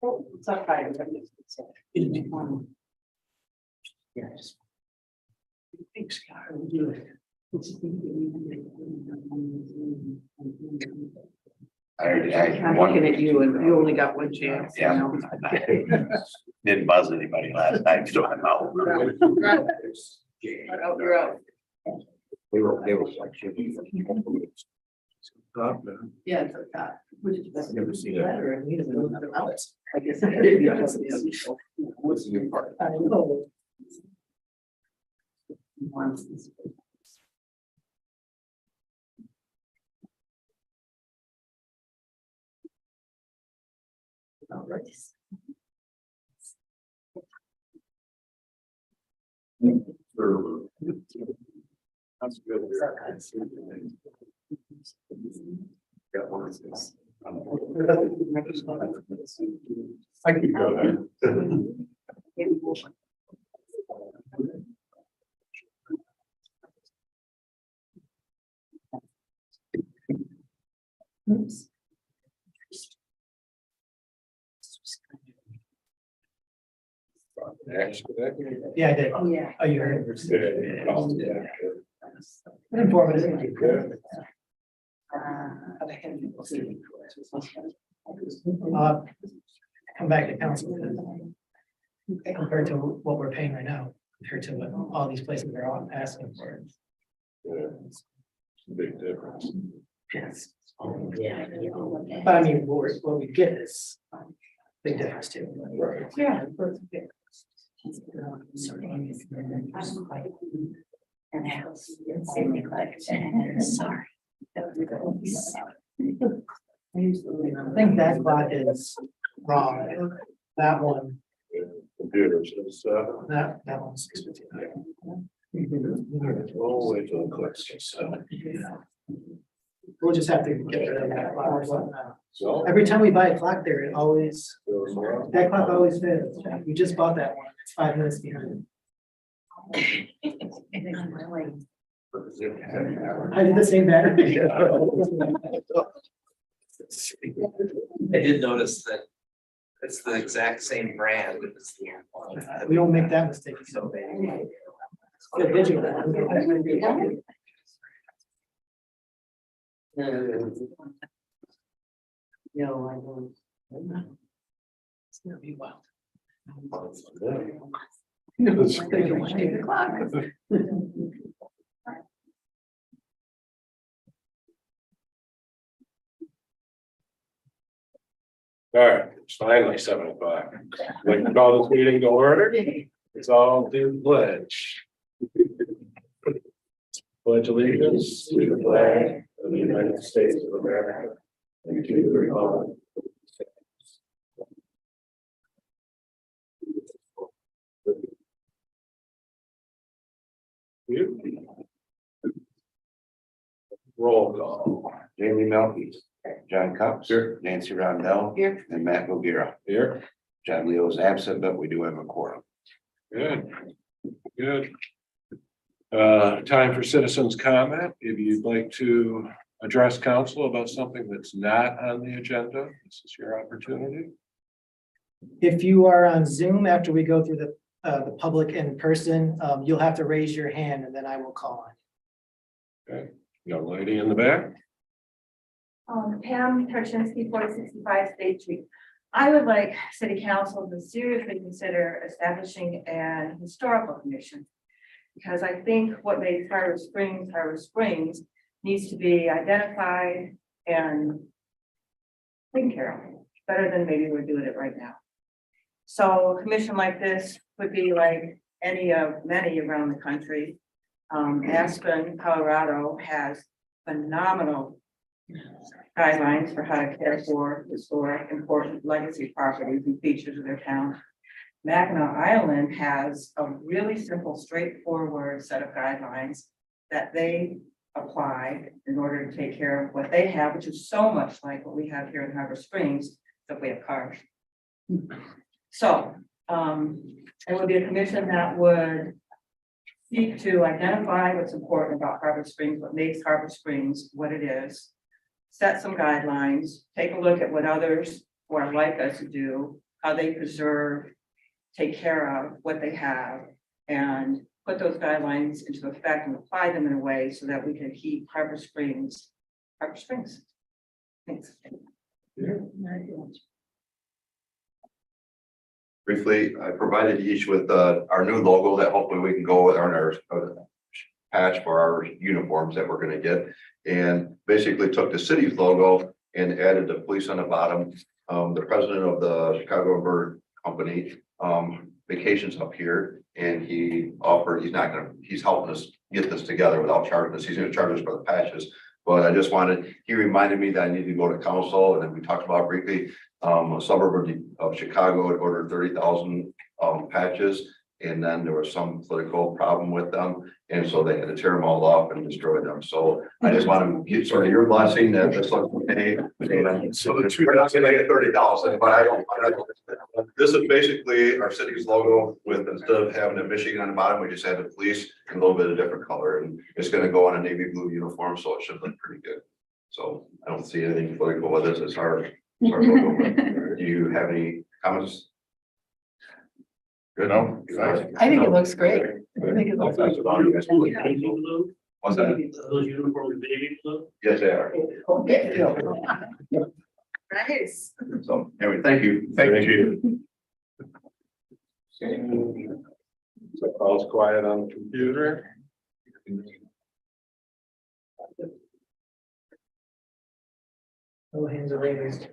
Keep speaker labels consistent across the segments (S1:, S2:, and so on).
S1: Oh, it's not fire. Yes. Thanks, God. We'll do it. I'm looking at you and you only got one chance.
S2: Yeah.
S1: You know?
S2: Didn't buzz anybody last night, so I'm out.
S1: You're out.
S2: They were like.
S1: Yeah, it's a top.
S2: I've never seen it.
S1: Letter and we don't know nothing else. I guess I did.
S2: What's the new part?
S1: I know. All right.
S2: That's good. Got one of these. I could go there.
S1: Oops.
S3: Yeah, I did.
S1: Oh, yeah.
S3: Oh, you heard.
S2: Yeah.
S3: Informative. Come back to council. Compared to what we're paying right now, compared to what all these places are all asking for.
S2: Big difference.
S3: Yes. But I mean, what we get is big difference too.
S2: Right.
S1: Yeah.
S4: And the house, Cindy collection, sorry.
S3: I think that clock is wrong. That one,
S2: Computers and stuff.
S3: that one's 6:59.
S2: Oh, wait till it clicks.
S3: We'll just have to get rid of that clock.
S2: So.
S3: Every time we buy a clock there, it always, that clock always fails. We just bought that one. It's 5 minutes behind. I did the same battery.
S5: I did notice that it's the exact same brand.
S3: We don't make that mistake. So good digital.
S1: No, I won't.
S3: It's gonna be wild.
S1: No, they don't want to take the clock.
S6: All right, it's finally 7 o'clock. Like to call this meeting to order. It's all due pledge. Pledge allegiance to the flag of the United States of America and to the republic. Roll call.
S2: Jamie Melky, John Cox,
S6: Here.
S2: Nancy Rondell,
S1: Here.
S2: and Matt Bogira.
S6: Here.
S2: John Leo is absent, but we do have a quorum.
S6: Good. Good. Time for citizens' comment. If you'd like to address council about something that's not on the agenda, this is your opportunity.
S3: If you are on Zoom after we go through the public in person, you'll have to raise your hand and then I will call on.
S6: Okay, young lady in the back.
S4: Pam Tarchinsky, 465 State Street. I would like city council to seriously consider establishing an historical commission. Because I think what made Harbor Springs needs to be identified and taken care of better than maybe we're doing it right now. So a commission like this would be like any of many around the country. Aspen, Colorado has phenomenal guidelines for how to care for historic important legacy properties and features of their town. Mackinac Island has a really simple, straightforward set of guidelines that they apply in order to take care of what they have, which is so much like what we have here in Harbor Springs, that we have cars. So, it would be a commission that would seek to identify what's important about Harbor Springs, what makes Harbor Springs what it is, set some guidelines, take a look at what others who are like us do, how they preserve, take care of what they have, and put those guidelines into effect and apply them in a way so that we can keep Harbor Springs, Harbor Springs. Thanks.
S7: Briefly, I provided each with our new logo that hopefully we can go with on our patch for our uniforms that we're gonna get. And basically took the city's logo and added the police on the bottom. The president of the Chicago Bird Company vacations up here, and he offered, he's helping us get this together without charging us. He's gonna charge us for the patches. But I just wanted, he reminded me that I need to go to council, and then we talked about briefly, a suburb of Chicago had ordered 30,000 patches. And then there was some political problem with them, and so they had to tear them all off and destroy them. So I just want to get sort of your blessing that this looks okay. So we're not gonna get 30,000, but I don't. This is basically our city's logo with, instead of having a Michigan on the bottom, we just had the police in a little bit of different color, and it's gonna go on a navy blue uniform, so it should look pretty good. So I don't see anything political with this. It's our logo. Do you have any comments? Good. No.
S1: I think it looks great. I think it looks
S7: What's that?
S8: Those uniforms, baby blue?
S7: Yes, they are.
S1: nice.
S7: So anyway, thank you. Thank you.
S6: So all's quiet on the computer.
S3: No hands are raised.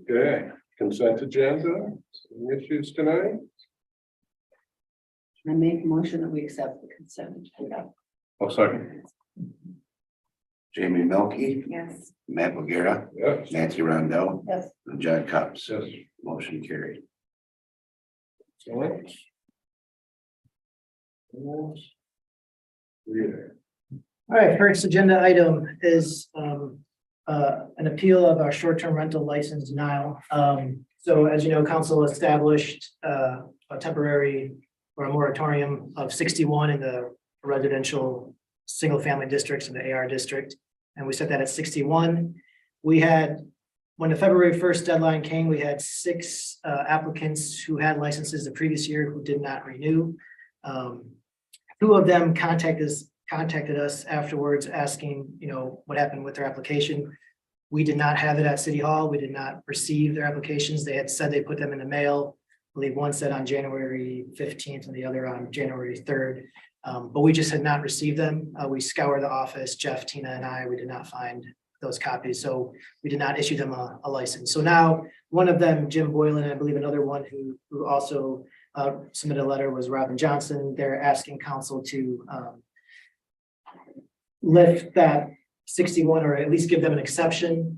S6: Okay, consent agenda, any issues tonight?
S1: I make a motion that we accept the consent agenda.
S2: Oh, sorry. Jamie Melky,
S1: Yes.
S2: Matt Bagera,
S6: Yes.
S2: Nancy Rondell,
S1: Yes.
S2: and John Cops.
S6: Yes.
S2: Motion carried.
S6: Excellent. Yeah.
S3: All right, first agenda item is an appeal of our short-term rental license denial. So as you know, council established a temporary or a moratorium of 61 in the residential single-family districts in the AR district, and we set that at 61. We had, when the February 1st deadline came, we had 6 applicants who had licenses the previous year who did not renew. 2 of them contacted us afterwards asking, what happened with their application. We did not have it at City Hall. We did not receive their applications. They had said they put them in the mail. I believe one said on January 15th and the other on January 3rd. But we just had not received them. We scoured the office, Jeff, Tina, and I, we did not find those copies. So we did not issue them a license. So now one of them, Jim Boylan, I believe another one who also submitted a letter was Robin Johnson. They're asking council to lift that 61, or at least give them an exception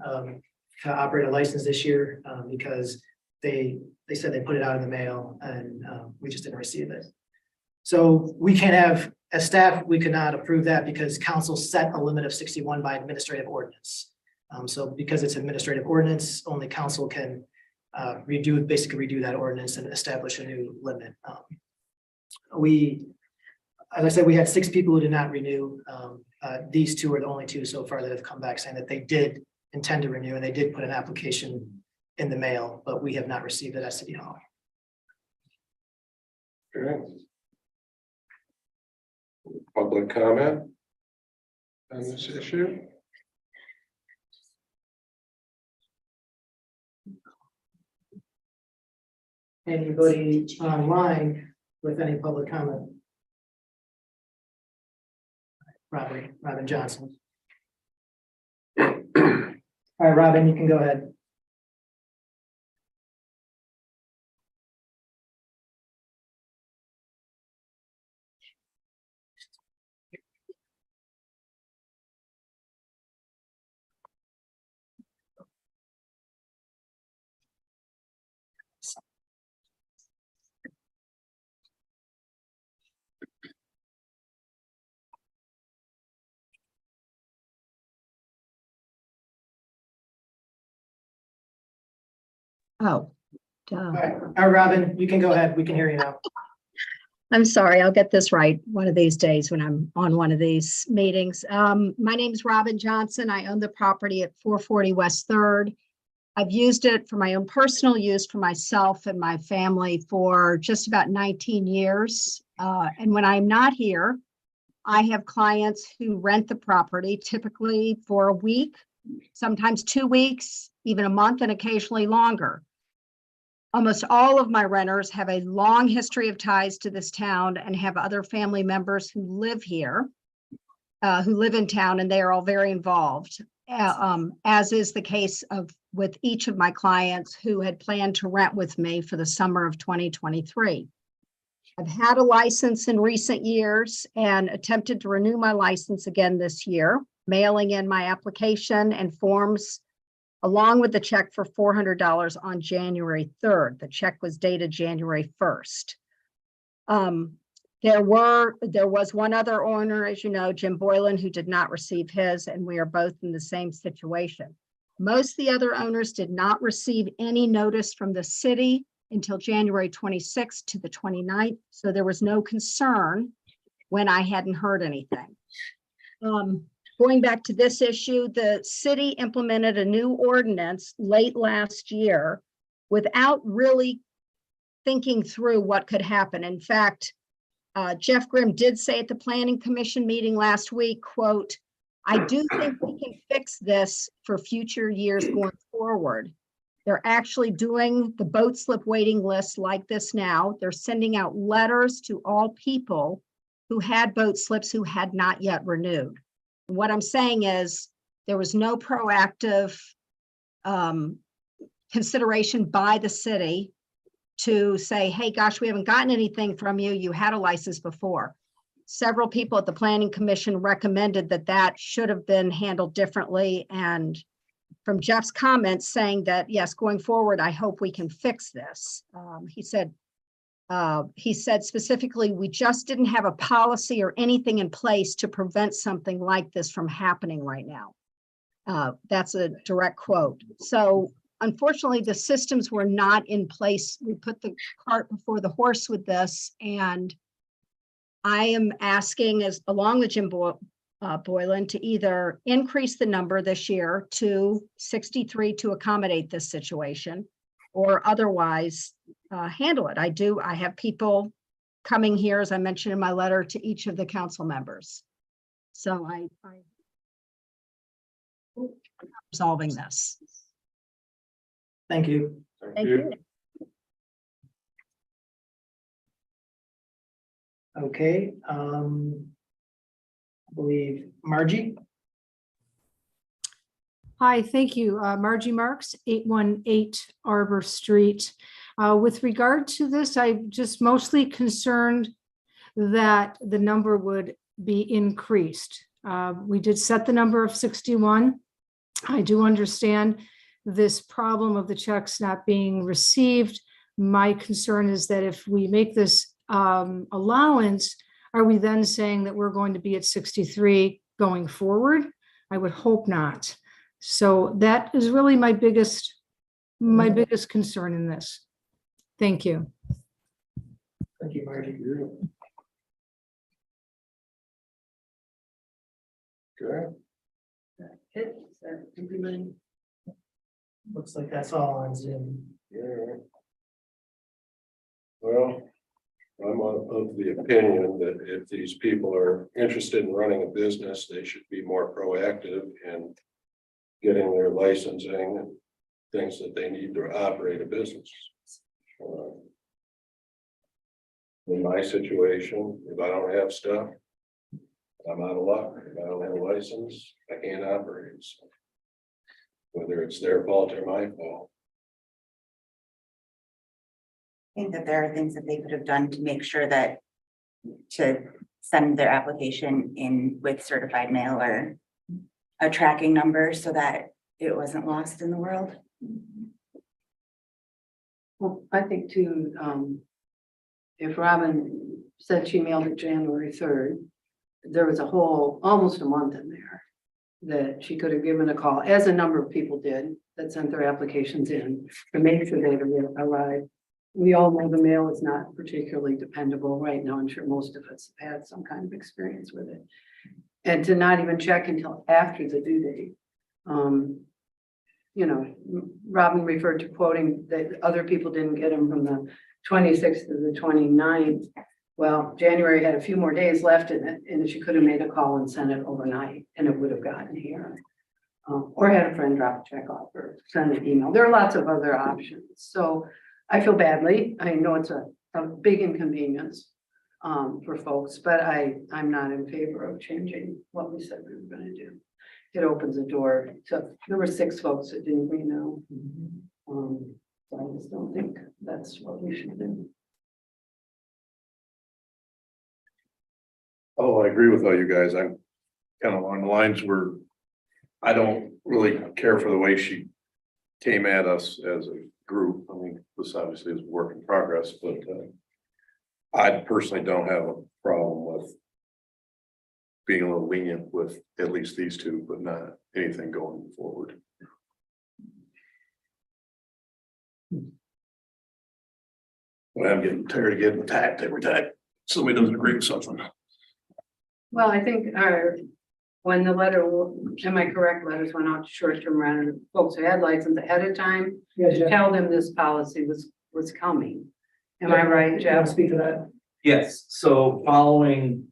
S3: to operate a license this year because they said they put it out in the mail and we just didn't receive it. So we can't have, as staff, we could not approve that because council set a limit of 61 by administrative ordinance. So because it's administrative ordinance, only council can basically redo that ordinance and establish a new limit. As I said, we had 6 people who did not renew. These 2 are the only 2 so far that have come back saying that they did intend to renew and they did put an application in the mail, but we have not received it at City Hall.
S6: Okay. Public comment on this issue?
S3: Anybody online with any public comment? Robin Johnson. All right, Robin, you can go ahead. All right, Robin, you can go ahead. We can hear you now.
S9: I'm sorry, I'll get this right one of these days when I'm on one of these meetings. My name is Robin Johnson. I own the property at 440 West 3rd. I've used it for my own personal use for myself and my family for just about 19 years. And when I'm not here, I have clients who rent the property typically for a week, sometimes 2 weeks, even a month, and occasionally longer. Almost all of my renters have a long history of ties to this town and have other family members who live here, who live in town, and they are all very involved, as is the case with each of my clients who had planned to rent with me for the summer of 2023. I've had a license in recent years and attempted to renew my license again this year, mailing in my application and forms along with the check for $400 on January 3rd. The check was dated January 1st. There was one other owner, as you know, Jim Boylan, who did not receive his, and we are both in the same situation. Most of the other owners did not receive any notice from the city until January 26th to the 29th. So there was no concern when I hadn't heard anything. Going back to this issue, the city implemented a new ordinance late last year without really thinking through what could happen. In fact, Jeff Grimm did say at the Planning Commission meeting last week, quote, "I do think we can fix this for future years going forward." They're actually doing the boat slip waiting list like this now. They're sending out letters to all people who had boat slips who had not yet renewed. What I'm saying is there was no proactive consideration by the city to say, hey, gosh, we haven't gotten anything from you. You had a license before. Several people at the Planning Commission recommended that that should have been handled differently. And from Jeff's comments saying that, yes, going forward, I hope we can fix this. He said specifically, we just didn't have a policy or anything in place to prevent something like this from happening right now. That's a direct quote. So unfortunately, the systems were not in place. We put the cart before the horse with this, and I am asking, as along with Jim Boylan, to either increase the number this year to 63 to accommodate this situation, or otherwise handle it. I have people coming here, as I mentioned in my letter to each of the council members. So I'm resolving this.
S3: Thank you.
S9: Thank you.
S3: Okay, I believe Margie.
S10: Hi, thank you. Margie Marks, 818 Arbor Street. With regard to this, I'm just mostly concerned that the number would be increased. We did set the number of 61. I do understand this problem of the checks not being received. My concern is that if we make this allowance, are we then saying that we're going to be at 63 going forward? I would hope not. So that is really my biggest concern in this. Thank you.
S3: Thank you, Margie.
S6: Okay.
S3: Looks like that's all on Zoom.
S6: Yeah. Well, I'm of the opinion that if these people are interested in running a business, they should be more proactive in getting their licensing and things that they need to operate a business. In my situation, if I don't have stuff, I'm out of luck. If I don't have a license, I can't operate. So whether it's their fault or my fault.
S11: I think that there are things that they could have done to make sure that to send their application in with certified mail or a tracking number so that it wasn't lost in the world.
S1: Well, I think too, if Robin said she mailed it January 3rd, there was a whole, almost a month in there. that she could have given a call, as a number of people did, that sent their applications in, to make sure they arrived. We all know the mail is not particularly dependable right now. I'm sure most of us have had some kind of experience with it. And to not even check until after the due date. You know, Robin referred to quoting that other people didn't get them from the 26th to the 29th. Well, January had a few more days left in it, and she could have made a call and sent it overnight, and it would have gotten here. Or had a friend drop a check off or send an email. There are lots of other options. So I feel badly. I know it's a big inconvenience for folks, but I'm not in favor of changing what we said we were going to do. It opens the door to, there were 6 folks that didn't renew. So I just don't think that's what we should do.
S12: Oh, I agree with all you guys. I'm kind of on the lines where I don't really care for the way she came at us as a group. I mean, this obviously is a work in progress, but I personally don't have a problem with being a little lenient with at least these 2, but not anything going forward. Well, I'm getting tired of getting attacked every time somebody doesn't agree with something.
S1: Well, I think when the letter, am I correct, letters went out to short-term renters, folks who had license ahead of time,
S3: Yes, Jeff.
S1: tell them this policy was coming. Am I right,
S3: Do you want
S1: Jeff?
S3: to speak to that?
S5: Yes, so following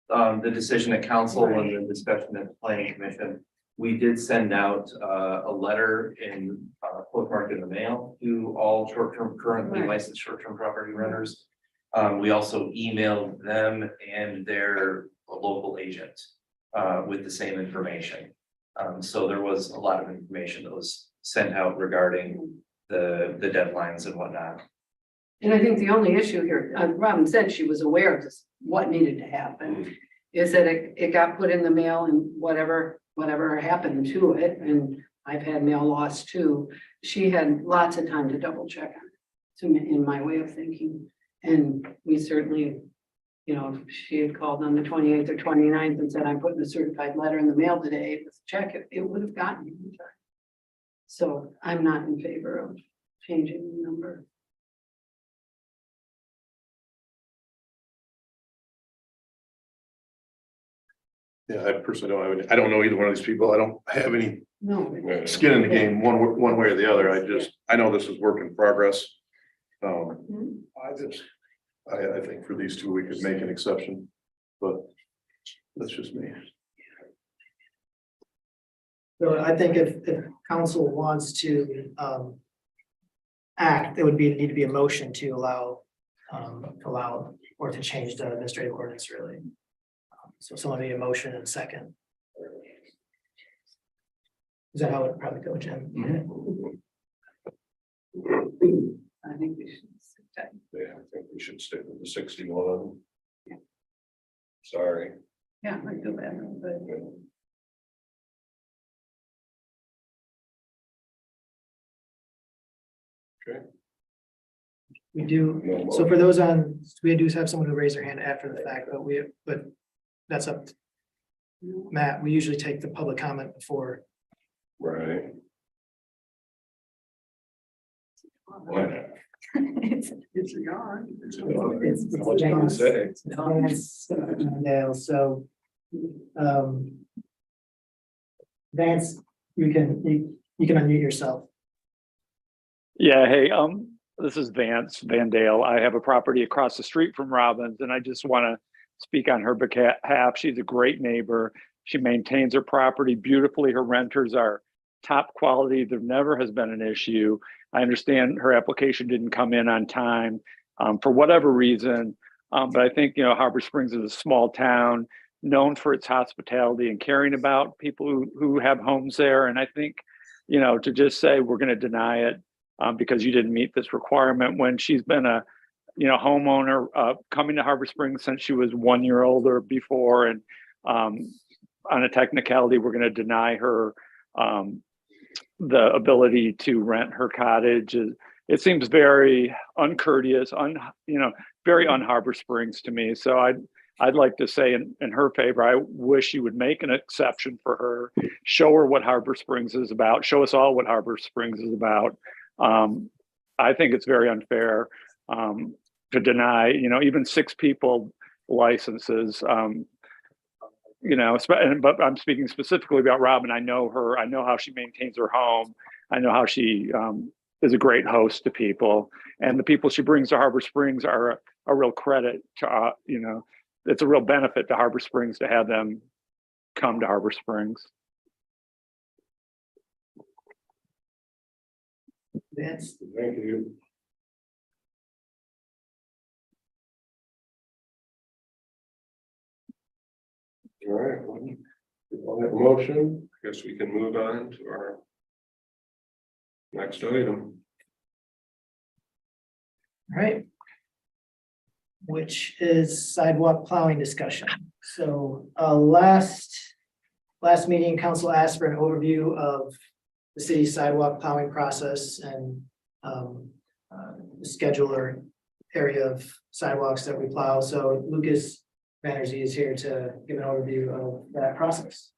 S5: the decision at council and the discussion at the planning commission, we did send out a letter in postmarked in the mail to all currently
S1: Right.
S5: licensed short-term property renters. We also emailed them and their local agent with the same information. So there was a lot of information that was sent out regarding the deadlines and whatnot.
S1: And I think the only issue here, Robin said she was aware of this, what needed to happen, is that it got put in the mail and whatever happened to it, and I've had mail lost too. She had lots of time to double check on it, to me, in my way of thinking. And we certainly, you know, if she had called on the 28th or 29th and said, I'm putting a certified letter in the mail today, with a check, it would have gotten it in time. So I'm not in favor of changing the number.
S12: Yeah, I personally don't have any, I don't know either one of these people. I don't have any
S1: No.
S12: skin in the game, one way or the other. I know this is work in progress. I think for these 2, we could make an exception, but that's just me.
S3: So I think if council wants to act, there would need to be a motion to allow or to change the administrative ordinance really. So someone need a motion and a second. Is that how it would probably go, Jim?
S1: I think we should sit tight.
S12: Yeah, I think we should stick with the 61. Sorry.
S1: Yeah, I feel bad, but.
S12: Okay.
S3: We do, so for those on, we do have someone who raised their hand after the fact, but that's up to Matt. We usually take the public comment before.
S12: Right.
S1: It's gone.
S12: What you can say.
S3: No, so. Vance, you can unmute yourself.
S13: Yeah, hey, this is Vance Van Dale. I have a property across the street from Robbins, and I just want to speak on her behalf. She's a great neighbor. She maintains her property beautifully. Her renters are top quality. There never has been an issue. I understand her application didn't come in on time for whatever reason, but I think, you know, Harbor Springs is a small town known for its hospitality and caring about people who have homes there. And I think, you know, to just say we're going to deny it because you didn't meet this requirement when she's been a, you know, homeowner coming to Harbor Springs since she was 1 year old or before. And on a technicality, we're going to deny her the ability to rent her cottage. It seems very uncourteous, very un-Harbor Springs to me. So I'd like to say in her favor, I wish you would make an exception for her, show her what Harbor Springs is about, show us all what Harbor Springs is about. I think it's very unfair to deny, even 6 people licenses. But I'm speaking specifically about Robin. I know her. I know how she maintains her home. I know how she is a great host to people, and the people she brings to Harbor Springs are a real credit to, it's a real benefit to Harbor Springs to have them come to Harbor Springs.
S3: Vance?
S6: Thank you. All right, well, we'll have a motion. I guess we can move on to our next item.
S3: All right. Which is sidewalk plowing discussion. So last meeting, council asked for an overview of the city's sidewalk plowing process and the schedule or area of sidewalks that we plow. So Lucas Banerjee is here to give an overview of that process.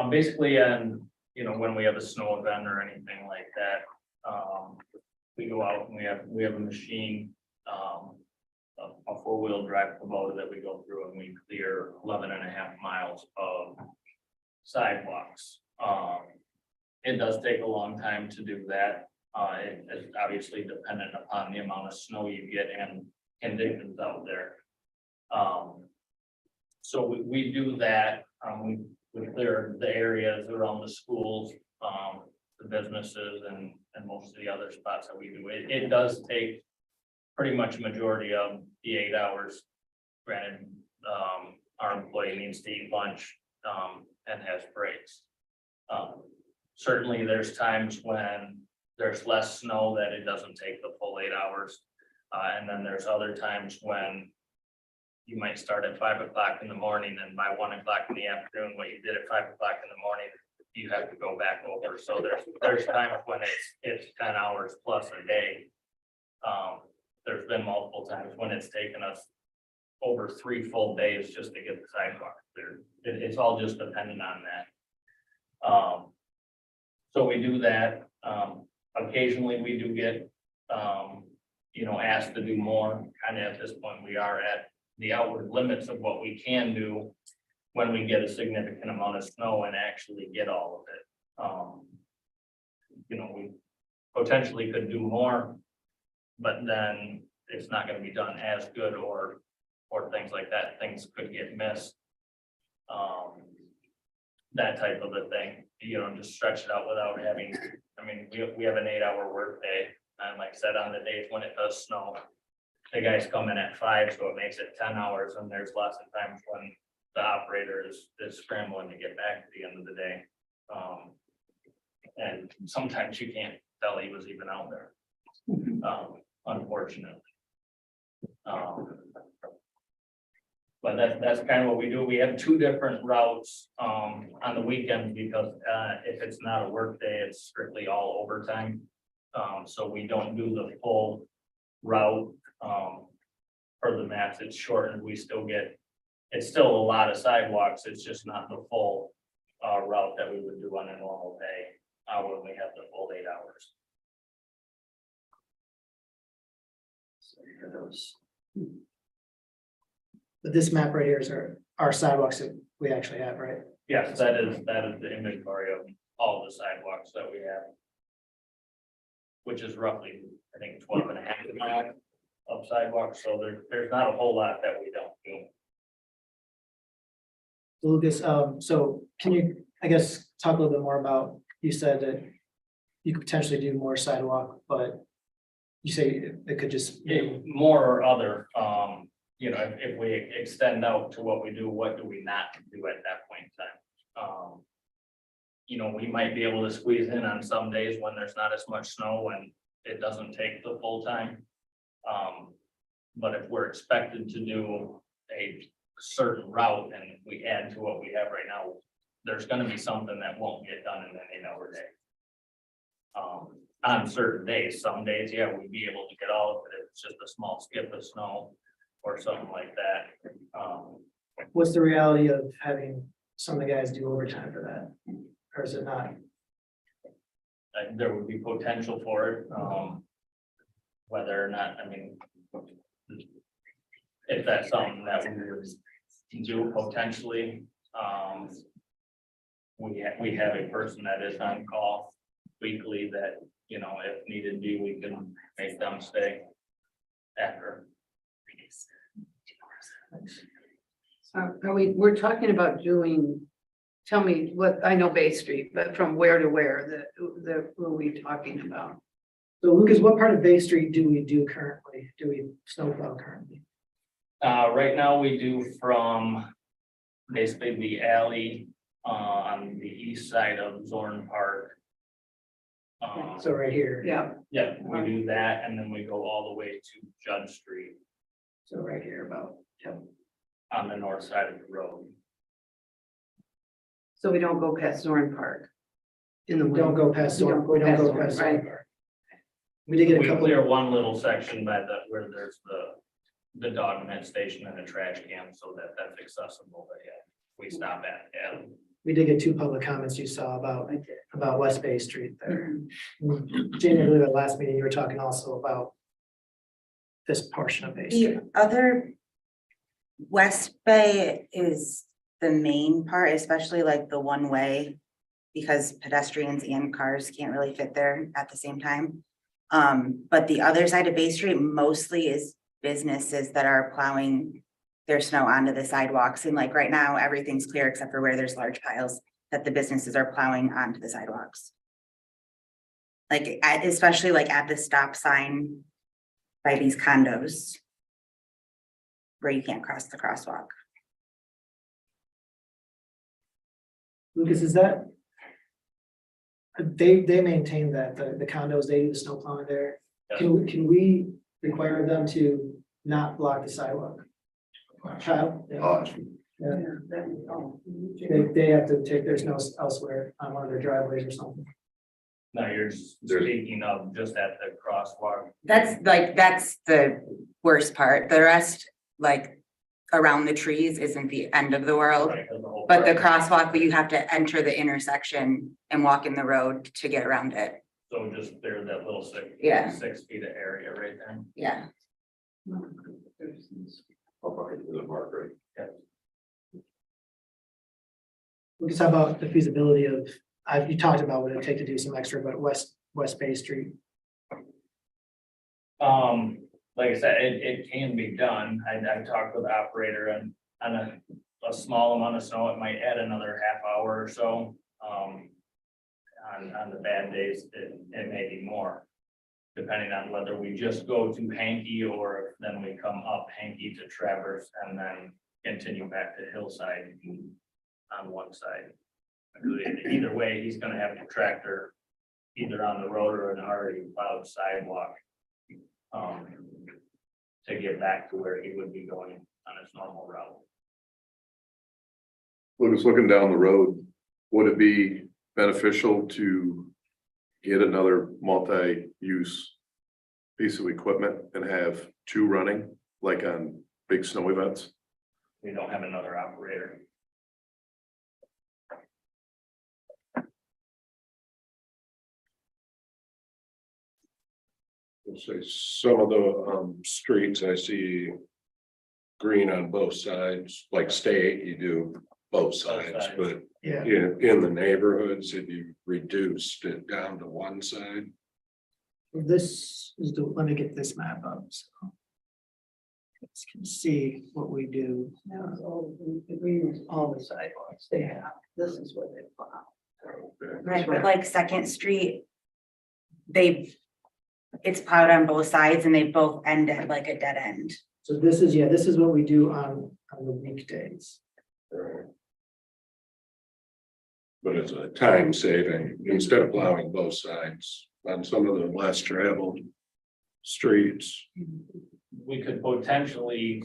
S8: Basically, when we have a snow event or anything like that, we go out and we have a machine, a 4-wheel drive Kubota that we go through and we clear 11.5 miles of sidewalks. It does take a long time to do that. It's obviously dependent upon the amount of snow you get and conditions out there. So we do that. We clear the areas around the schools, the businesses and most of the other spots that we do. It does take pretty much a majority of the 8 hours. Granted, our employee needs to eat lunch and has breaks. Certainly there's times when there's less snow that it doesn't take the full 8 hours. And then there's other times when you might start at 5 o'clock in the morning and by 1 o'clock in the afternoon, what you did at 5 o'clock in the morning, you have to go back over. So there's times when it's 10 hours plus a day. There's been multiple times when it's taken us over 3 full days just to get the sidewalk cleared. It's all just dependent on that. So we do that. Occasionally we do get, asked to do more. And at this point, we are at the outward limits of what we can do when we get a significant amount of snow and actually get all of it. We potentially could do more, but then it's not going to be done as good or things like that. Things could get missed. That type of a thing, just stretch it out without having, we have an 8-hour work day. And like I said, on the days when it does snow, the guys come in at 5, so it makes it 10 hours. And there's lots of times when the operator is scrambling to get back at the end of the day. And sometimes you can't tell he was even out there, unfortunately. But that's kind of what we do. We have 2 different routes on the weekends because if it's not a work day, it's strictly all overtime. So we don't do the full route for the max. It's shortened. It's still a lot of sidewalks. It's just not the full route that we would do on a normal day when we have the full 8 hours.
S3: But this map right here is our sidewalks that we actually have, right?
S8: Yes, that is the inventory of all the sidewalks that we have. Which is roughly, I think, 12.5 miles of sidewalks, so there's not a whole lot that we don't do.
S3: Lucas, so can you, I guess, talk a little bit more about, you said that you could potentially do more sidewalk, but you say it could just.
S8: More or other, if we extend out to what we do, what do we not do at that point in time? We might be able to squeeze in on some days when there's not as much snow and it doesn't take the full time. But if we're expected to do a certain route and we add to what we have right now, there's going to be something that won't get done in an 8-hour day. on certain days. Some days, yeah, we'd be able to get all of it. It's just a small skip of snow or something like that.
S3: What's the reality of having some of the guys do overtime for that? Or is it not?
S8: There would be potential for it, whether or not, I mean, if that's something that we would do potentially, we have a person that is on call weekly that, you know, if needed be, we can make them stay after.
S1: We're talking about doing, tell me what, I know Bay Street, but from where to where, who are we talking about?
S3: So Lucas, what part of Bay Street do we do currently? Do we snowplow currently?
S8: Right now, we do from basically the alley on the east side of Zorn Park.
S3: So right here.
S1: Yeah,
S8: Yeah, we do that, and then we go all the way to Judd Street
S3: So right here about, yeah.
S8: on the north side of the road.
S1: so we don't go past Zorn Park. In the
S3: We don't
S1: winter.
S3: go past, Zorn- we don't go past.
S1: Right.
S3: Zorn Park. We did get a
S8: We
S3: couple.
S8: clear one little section by where there's the dog net station and the trash can, so that's accessible, but yeah, we stop at, yeah.
S3: We did get two public comments you saw about West Bay Street there. Jamie, I believe at last meeting, you were talking also about this portion of Bay Street.
S11: The other West Bay is the main part, especially like the one way, because pedestrians and cars can't really fit there at the same time. But the other side of Bay Street mostly is businesses that are plowing their snow onto the sidewalks. And like right now, everything's clear except for where there's large piles that the businesses are plowing onto the sidewalks. Like, especially like at the stop sign by these condos where you can't cross the crosswalk.
S3: Lucas, is that? They maintain that, the condos, they do the snow plowing there. Can we require them to not block the sidewalk? Kyle? Yeah. They have to take their snow elsewhere on one of their driveways or something.
S8: No, you're speaking of just at the crosswalk.
S11: That's the worst part. The rest, like around the trees, isn't the end of the world.
S8: Right, 'cause the whole
S11: But the
S8: park-
S11: crosswalk, you have to enter the intersection and walk in the road to get around it.
S8: So just there's that little
S11: Yeah.
S8: 6 feet of area right there.
S11: Yeah.
S3: Lucas, how about the feasibility of, you talked about what it'd take to do some extra, but West Bay Street.
S8: Like I said, it can be done. I talked with the operator and on a small amount of snow, it might add another half hour or so. On the bad days, it may be more. Depending on whether we just go to Hankey or then we come up Hankey to Traverse and then continue back to Hillside on one side. Either way, he's gonna have a tractor either on the road or an already plowed sidewalk. To get back to where he would be going on his normal route.
S12: Lucas, looking down the road, would it be beneficial to get another multi-use piece of equipment and have two running, like on big snow events?
S8: We don't have another operator.
S6: Let's say some of the streets I see green on both sides, like State, you do both sides,
S8: sides.
S6: but
S3: Yeah.
S6: in the neighborhoods, if you reduced it down to one side.
S3: This is let me get this map up, so. Let's can see what we do.
S1: Now it's all, the green is all the sidewalks they have. This is what they plow.
S11: Right, but like Second Street, it's plowed on both sides and they both end at like a dead end.
S3: So this is what we do on the weekdays.
S6: But it's a time saving, instead of plowing both sides on some of the less traveled streets.
S8: We could potentially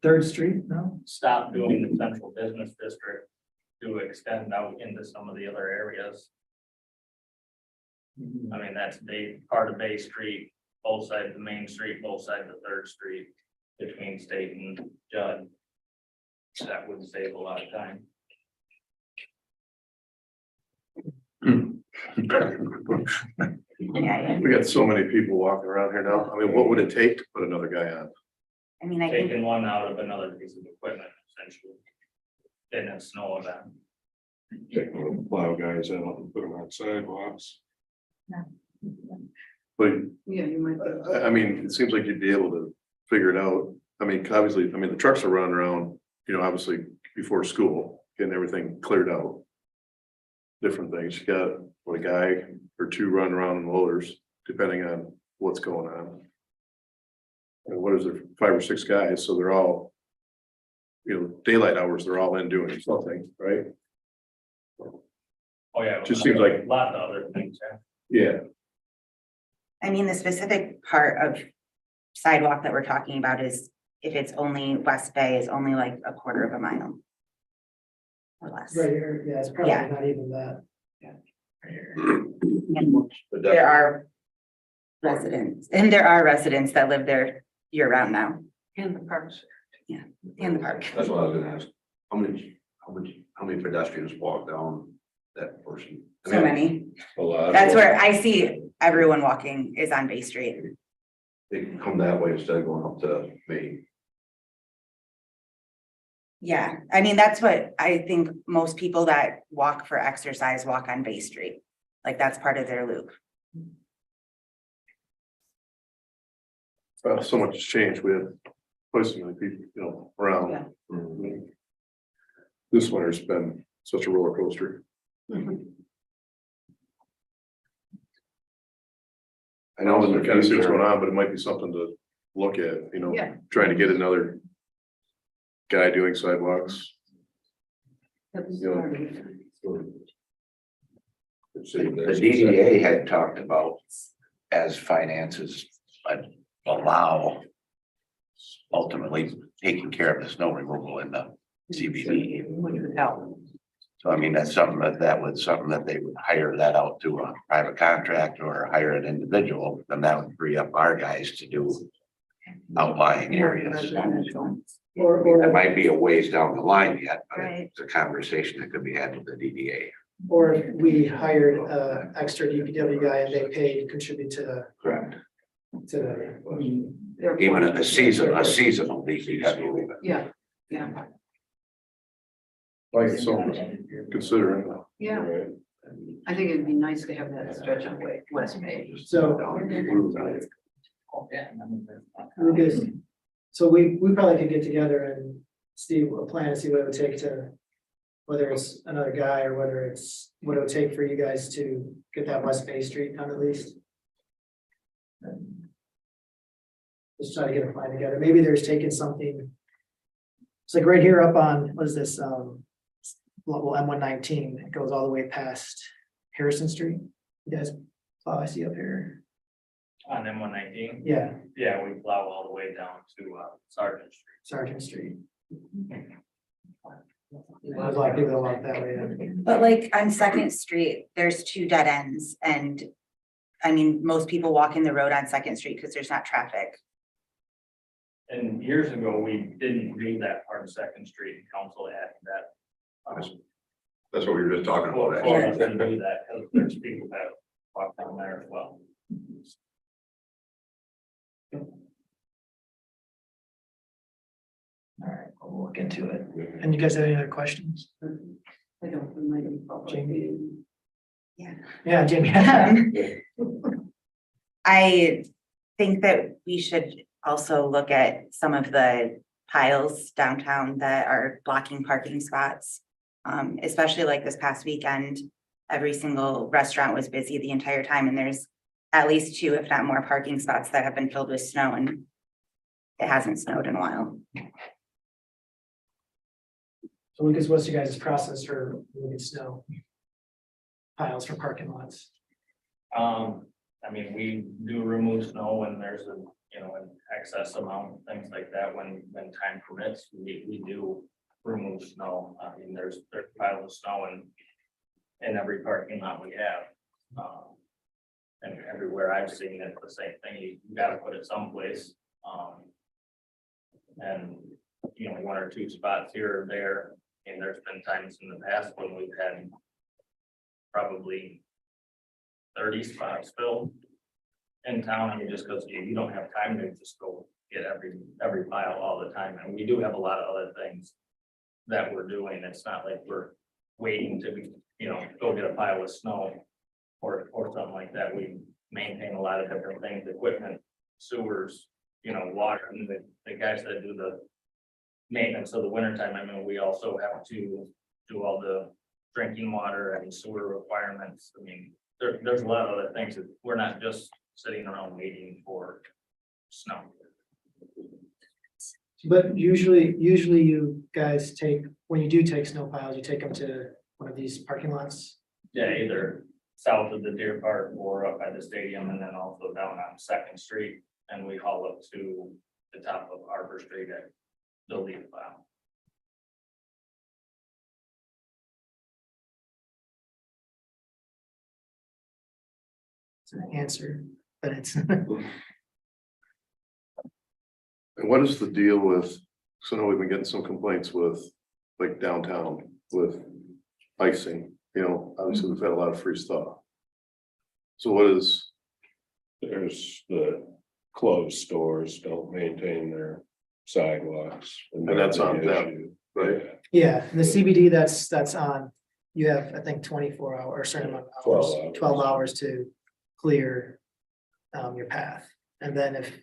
S3: Third Street, no?
S8: stop doing the central business district to extend out into some of the other areas. I mean, that's part of Bay Street, both sides of the main street, both sides of Third Street, between State and Judd. That would save a lot of time.
S11: Yeah,
S12: We got so many people walking around here now. I mean, what would it take to put another guy on?
S11: I mean, I think,
S8: Taking one out of another piece of equipment essentially. In a snow event.
S6: Take one of the plow guys out and put them on sidewalks.
S12: But
S1: Yeah, you might. be.
S12: I mean, it seems like you'd be able to figure it out. I mean, obviously, I mean, the trucks are running around, you know, obviously before school, getting everything cleared out. Different things. You got what, a guy or two running around in loaders, depending on what's going on. And what is there, 5 or 6 guys, so they're all, you know, daylight hours, they're all in doing something, right?
S8: Oh, yeah.
S12: Just seems like-
S8: A lot of other things, yeah.
S12: Yeah.
S11: I mean, the specific part of sidewalk that we're talking about is if it's only West Bay is only like a quarter of a mile. Or less.
S3: Right here, yeah, it's probably
S11: Yeah.
S3: not even that. Yeah. Right here.
S11: And there are residents that live there year round now,
S1: And the parks.
S11: in the park.
S7: That's what I was gonna ask. How many pedestrians walk down that portion? I
S11: So
S7: mean,
S11: many.
S12: A lot.
S11: That's where I see everyone walking is on Bay Street.
S7: They can come that way instead of going up to Main.
S11: Yeah, I mean, that's what I think most people that walk for exercise walk on Bay Street. Like that's part of their loop.
S12: So much has changed. We have twice as many people, you know, around.
S1: Yeah.
S12: I mean, this winter's been such a roller coaster.
S7: I know in
S12: I
S7: the
S12: kind of see what's going
S7: future,
S12: on, but it might be something to look at, you know,
S1: Yeah.
S12: trying to get another guy doing sidewalks.
S2: The DDA had talked about as finances allow ultimately taking care of the snow removal in the CBD.
S1: Would help.
S2: So I mean, that's something that was something that they would hire that out to a private contractor or hire an individual, then that would free up our guys to do outlying areas. That might be a ways down the line yet, but it's a conversation that could be had with the DDA.
S3: Or if we hired extra DPW guy and they paid, contribute to
S2: Correct.
S3: the.
S2: Even a seasonal DPW.
S1: Yeah, yeah,
S12: Like something considering.
S1: yeah. I think it'd be nice to have that stretch on West Bay.
S3: So Lucas, so we probably could get together and see a plan to see what it would take to, whether it's another guy or whether it's what it would take for you guys to get that West Bay Street done at least. Just try to get a plan together. Maybe there's taken something. It's like right here up on, what is this, well, M119, it goes all the way past Harrison Street. You guys plow, I see up here.
S8: On M119,
S3: Yeah,
S8: yeah, we plow all the way down to Sergeant Street.
S3: Sergeant Street. There's a lot of people that walk that way.
S11: But like on Second Street, there's 2 dead ends and. I mean, most people walk in the road on Second Street because there's not traffic.
S8: And years ago, we didn't do that part of Second Street, and council added that.
S7: that's what we were just talking
S8: For
S7: about.
S8: us
S7: actually.
S8: to do that, because there's people that walk down there as well.
S3: All right, we'll look into it. And you guys have any other questions?
S1: I don't, it might be public.
S3: Jamie?
S11: Yeah.
S3: Yeah, Jamie.
S11: I think that we should also look at some of the piles downtown that are blocking parking spots. Especially like this past weekend, every single restaurant was busy the entire time and there's at least 2, if not more, parking spots that have been filled with snow and it hasn't snowed in a while.
S3: So Lucas, what's your guys' process for moving snow? Piles for parking lots?
S8: I mean, we do remove snow when there's a, an excess amount, things like that, when time permits, we do remove snow. I mean, there's piles of snow in every parking lot we have. everywhere I've seen it, the same thing, you gotta put it someplace. And, you know, one or two spots here or there, and there's been times in the past when we've had probably 30 spots filled in town, I mean, just because you don't have time to just go get every pile all the time, and we do have a lot of other things that we're doing, it's not like we're waiting to, you know, go get a pile of snow or something like that, we maintain a lot of different things, equipment, sewers, you know, water, and the guys that do the maintenance of the winter time, I mean, we also have to do all the drinking water and sewer requirements, I mean, there's a lot of other things that we're not just sitting around waiting for snow.
S3: But usually you guys take, when you do take snow piles, you take them to one of these parking lots?
S8: Yeah, either south of the Deer Park or up by the stadium, and then also down on Second Street, and we haul up to the top of Arbor Street at the leaf pile.
S3: It's an answer, but it's.
S12: And what is the deal with, so now we've been getting some complaints with, like downtown with icing, you know, obviously we've had a lot of freeze thaw. So what is,
S6: There's the closed stores don't maintain their sidewalks.
S12: And that's on them,
S6: Issue.
S12: right?
S3: Yeah, the CBD, that's on, you have, I think, 24 hour or a certain amount of
S6: 12
S3: hours,
S6: hours.
S3: 12 hours to clear your path. And then if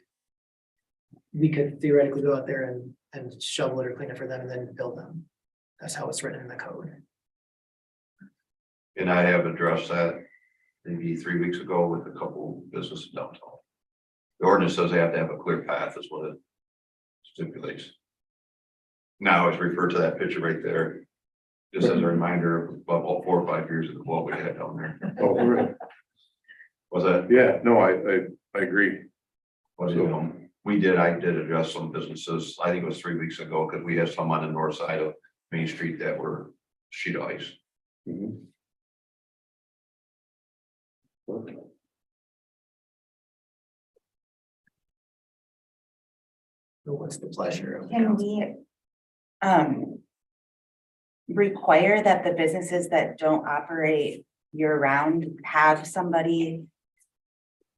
S3: we could theoretically go out there and shovel it or clean it for them and then build them. That's how it's written in the code.
S7: And I have addressed that maybe 3 weeks ago with a couple businesses downtown. The ordinance says they have to have a clear path is what it stipulates. Now it's referred to that picture right there. Just as a reminder of about 4 or 5 years ago, what we had down there.
S12: Oh, really?
S7: Was that,
S12: Yeah, no, I agree.
S7: I did address some businesses, I think it was 3 weeks ago, because we had some on the north side of Main Street that were sheet ice.
S12: Mhm.
S3: So what's the pleasure of the
S11: Can
S3: council?
S11: we require that the businesses that don't operate year round have somebody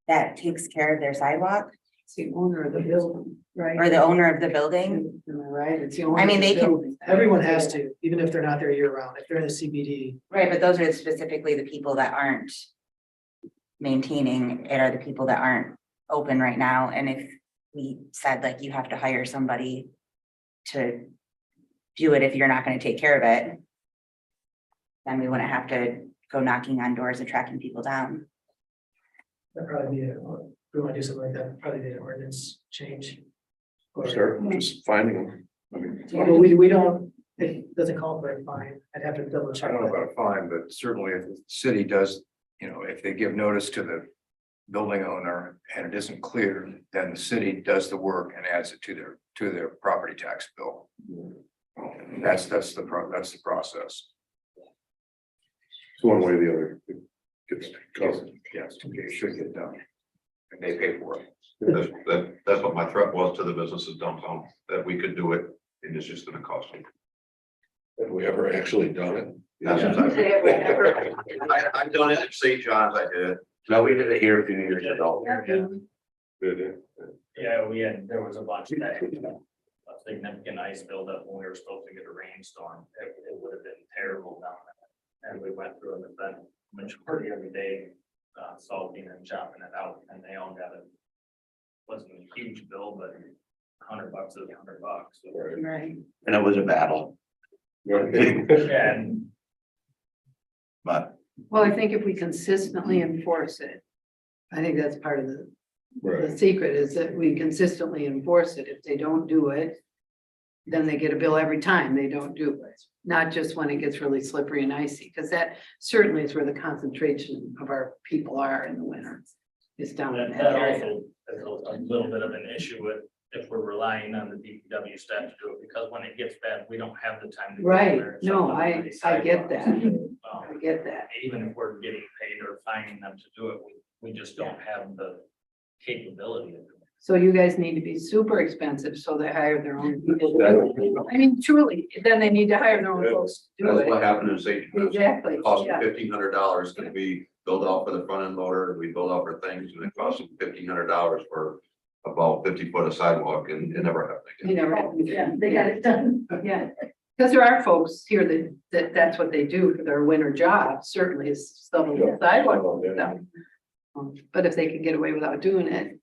S11: that takes care of their sidewalk
S1: It's the owner of the building, right?
S11: or the owner of the building?
S1: Am I right? It's the owner.
S11: I mean,
S1: of the
S11: they can-
S1: building.
S3: Everyone has to, even if they're not there year round, if they're in the CBD.
S11: Right, but those are specifically the people that aren't maintaining it, are the people that aren't open right now. And if we said like you have to hire somebody to do it if you're not gonna take care of it, then we wouldn't have to go knocking on doors and tracking people down.
S3: That'd probably be if we want to do something like that, probably be an ordinance change. Or,
S12: Start just finding them. I mean,
S3: well, we don't, it doesn't call for a fine. I'd have to double
S14: I
S3: check.
S14: don't know
S3: that.
S14: about a fine, but certainly if the city does, you know, if they give notice to the building owner and it isn't clear, then the city does the work and adds it to their property tax bill. That's the process.
S12: So one way or the other, it gets covered.
S14: Yes, it should get done. And they pay for it.
S7: That's what my threat was to the businesses downtown, that we could do it, and it's just gonna cost them.
S6: Have we ever actually done it?
S7: That's what I've done it at St. John's, I did.
S2: No, we did it here a few years ago.
S6: Did it?
S8: Yeah, there was a bunch of that, a significant ice buildup when we were supposed to get a rainstorm, it would have been terrible down there. And we went through an event, majority of the day, salting and chopping it out, and they all got it. Wasn't a huge bill, but $100 is $100. So-
S11: Right.
S2: And it was a battle,
S8: And
S2: but
S1: Well, I think if we consistently enforce it, I think that's part of the
S6: Right.
S1: secret is that we consistently enforce it. If they don't do it, then they get a bill every time they don't do it, not just when it gets really slippery and icy, because that certainly is where the concentration of our people are in the winter. Is down in
S8: that
S1: that area.
S8: also is a little bit of an issue with, if we're relying on the DPW staff to do it, because when it gets bad, we don't have the time to. go
S1: Right,
S8: there and
S1: no,
S8: check
S1: I get that,
S8: sidewalks.
S1: I get that.
S8: Even if we're getting paid or finding them to do it, We just don't have the capability of it.
S1: So you guys need to be super expensive, so they hire their own people. I mean, truly, then they need to hire their own folks to do
S7: That's what
S1: it.
S7: happened in St. John's.
S1: Exactly,
S7: It cost
S1: yeah.
S7: them $1,500 to be built out for the front end loader, and we built out for things, and it cost them $1,500 for about 50 foot of sidewalk, and it never happened
S1: You
S7: again.
S1: never happened. Yeah, they got it done. Yeah. Because there are folks here that's what they do for their winter job, certainly is shovel the sidewalk and stuff. But if they could get away without doing it,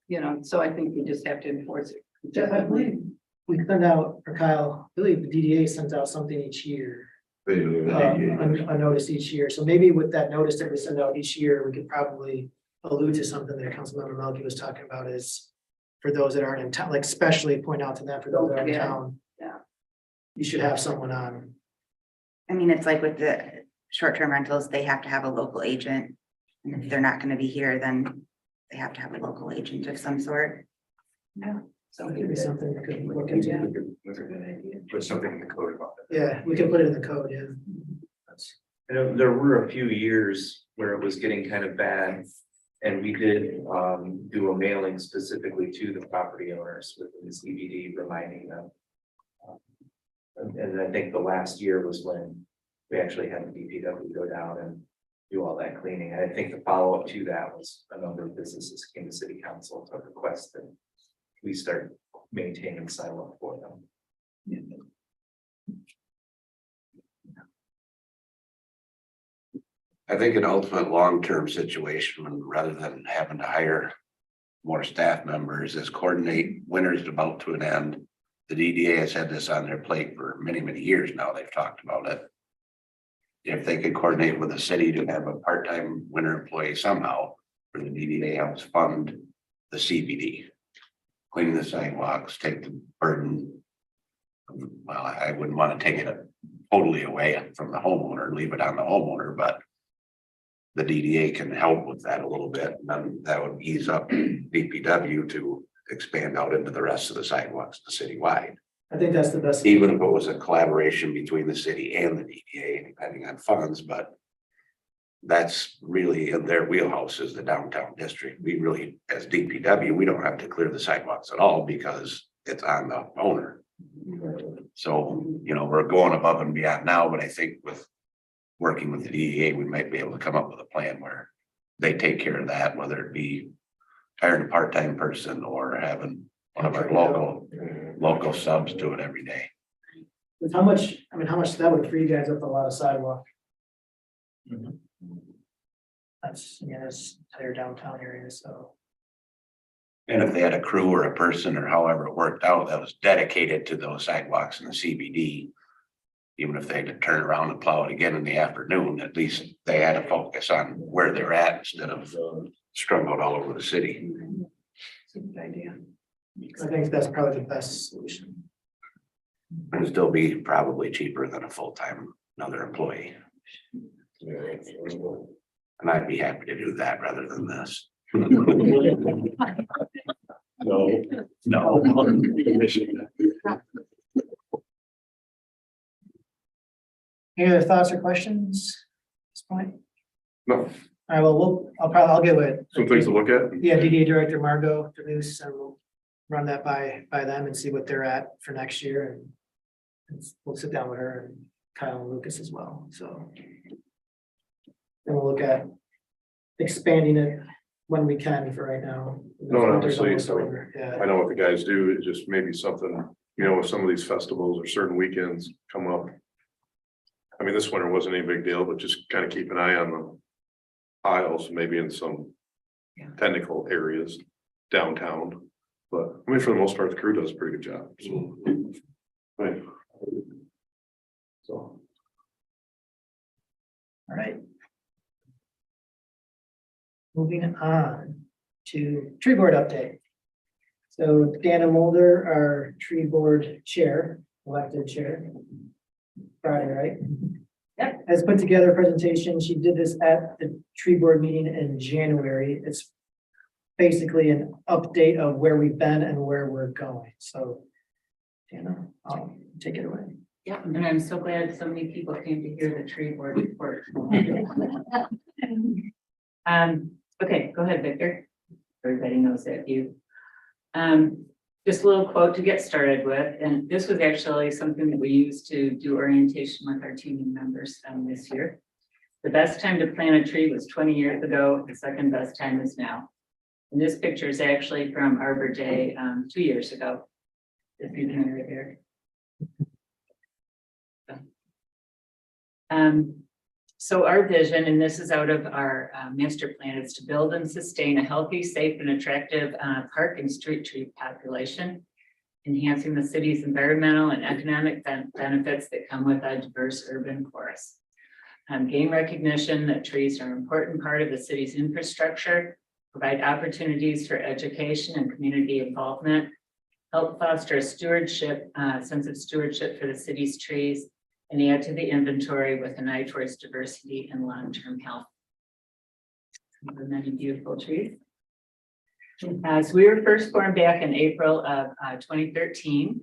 S1: so I think we just have to enforce it.
S3: Jeff, I believe we send out, or Kyle, I believe the DDA sends out something each year.
S7: They do,
S3: A notice each year. So maybe with that notice that we send out each year, we could probably allude to something that Councilmember Melky was talking about is for those that aren't in town, like especially point out to them for those that are in
S1: Yeah.
S3: town.
S1: Yeah.
S3: You should have someone on.
S11: I mean, it's like with the short-term rentals, they have to have a local agent. And if they're not gonna be here, then they have to have a local agent of some sort.
S3: So maybe something we could look into.
S14: Put something in the code about it.
S3: Yeah, we can put it in the code, yeah. That's-
S5: I know there were a few years where it was getting kind of bad. And we did do a mailing specifically to the property owners within the CBD, reminding them. And I think the last year was when we actually had the DPW go down and do all that cleaning. And I think the follow-up to that was a number of businesses came to city council to request that we start maintaining sidewalk for them.
S2: I think an ultimate long-term situation, when rather than having to hire more staff members, is coordinate winter's about to an end. The DDA has had this on their plate for many, many years now. They've talked about it. If they could coordinate with the city to have a part-time winter employee somehow, for the DDA helps fund the CBD. Cleaning the sidewalks, take the burden. Well, I wouldn't want to take it totally away from the homeowner, leave it on the homeowner, but the DDA can help with that a little bit, and then that would ease up DPW to expand out into the rest of the sidewalks, the citywide.
S3: I think that's the best.
S2: Even if it was a collaboration between the city and the DDA, depending on funds, but that's really in their wheelhouse is the downtown district. We really, as DPW, we don't have to clear the sidewalks at all because it's on the owner. So, we're going above and beyond now, but I think with working with the DEA, we might be able to come up with a plan where they take care of that, whether it be hiring a part-time person or having one of our local subs do it every day.
S3: With how much that would free you guys up a lot of sidewalk. That's, it's entire downtown area, so.
S2: And if they had a crew or a person or however it worked out that was dedicated to those sidewalks in the CBD, even if they had to turn around and plow it again in the afternoon, at least they had to focus on where they're at instead of strung out all over the city.
S1: It's a good idea.
S3: I think that's probably the best solution.
S2: And still be probably cheaper than a full-time another employee. And I'd be happy to do that rather than this. No.
S3: Any other thoughts or questions at this point?
S12: No,
S3: All right, well, I'll get with.
S12: some things to look at.
S3: Yeah, DDA Director Margot Denise, and we'll run that by them and see what they're at for next year, and we'll sit down with her and Kyle and Lucas as well, so. Then we'll look at expanding it when we can for right now.
S12: No, obviously,
S3: Almost
S12: so
S3: over, yeah.
S12: I know what the guys do, it just maybe something, with some of these festivals or certain weekends come up. I mean, this winter wasn't any big deal, but just kind of keep an eye on the aisles, maybe in some technical areas downtown. But I mean, for the most part, the crew does a pretty good job. So. Right. So.
S3: All right. Moving on to tree board update. So Dana Mulder, our tree board chair, elected chair. Friday, right?
S1: Yep.
S3: Has put together a presentation. She did this at the tree board meeting in January. It's basically an update of where we've been and where we're going. So Dana, I'll take it away.
S15: Yeah, and I'm so glad so many people came to hear the tree board report. Okay, go ahead, Victor. Everybody knows that view. Just a little quote to get started with, and this was actually something that we used to do orientation with our team members this year. The best time to plant a tree was 20 years ago. The second best time is now. And this picture is actually from Arbor Day 2 years ago. If you can right here. So our vision, and this is out of our master plan, is to build and sustain a healthy, safe, and attractive park and street tree population, enhancing the city's environmental and economic benefits that come with a diverse urban forest. Gain recognition that trees are an important part of the city's infrastructure, provide opportunities for education and community involvement, help foster a stewardship, sense of stewardship for the city's trees, and add to the inventory with an eye towards diversity and long-term health. Some of the many beautiful trees. So we were first formed back in April of 2013,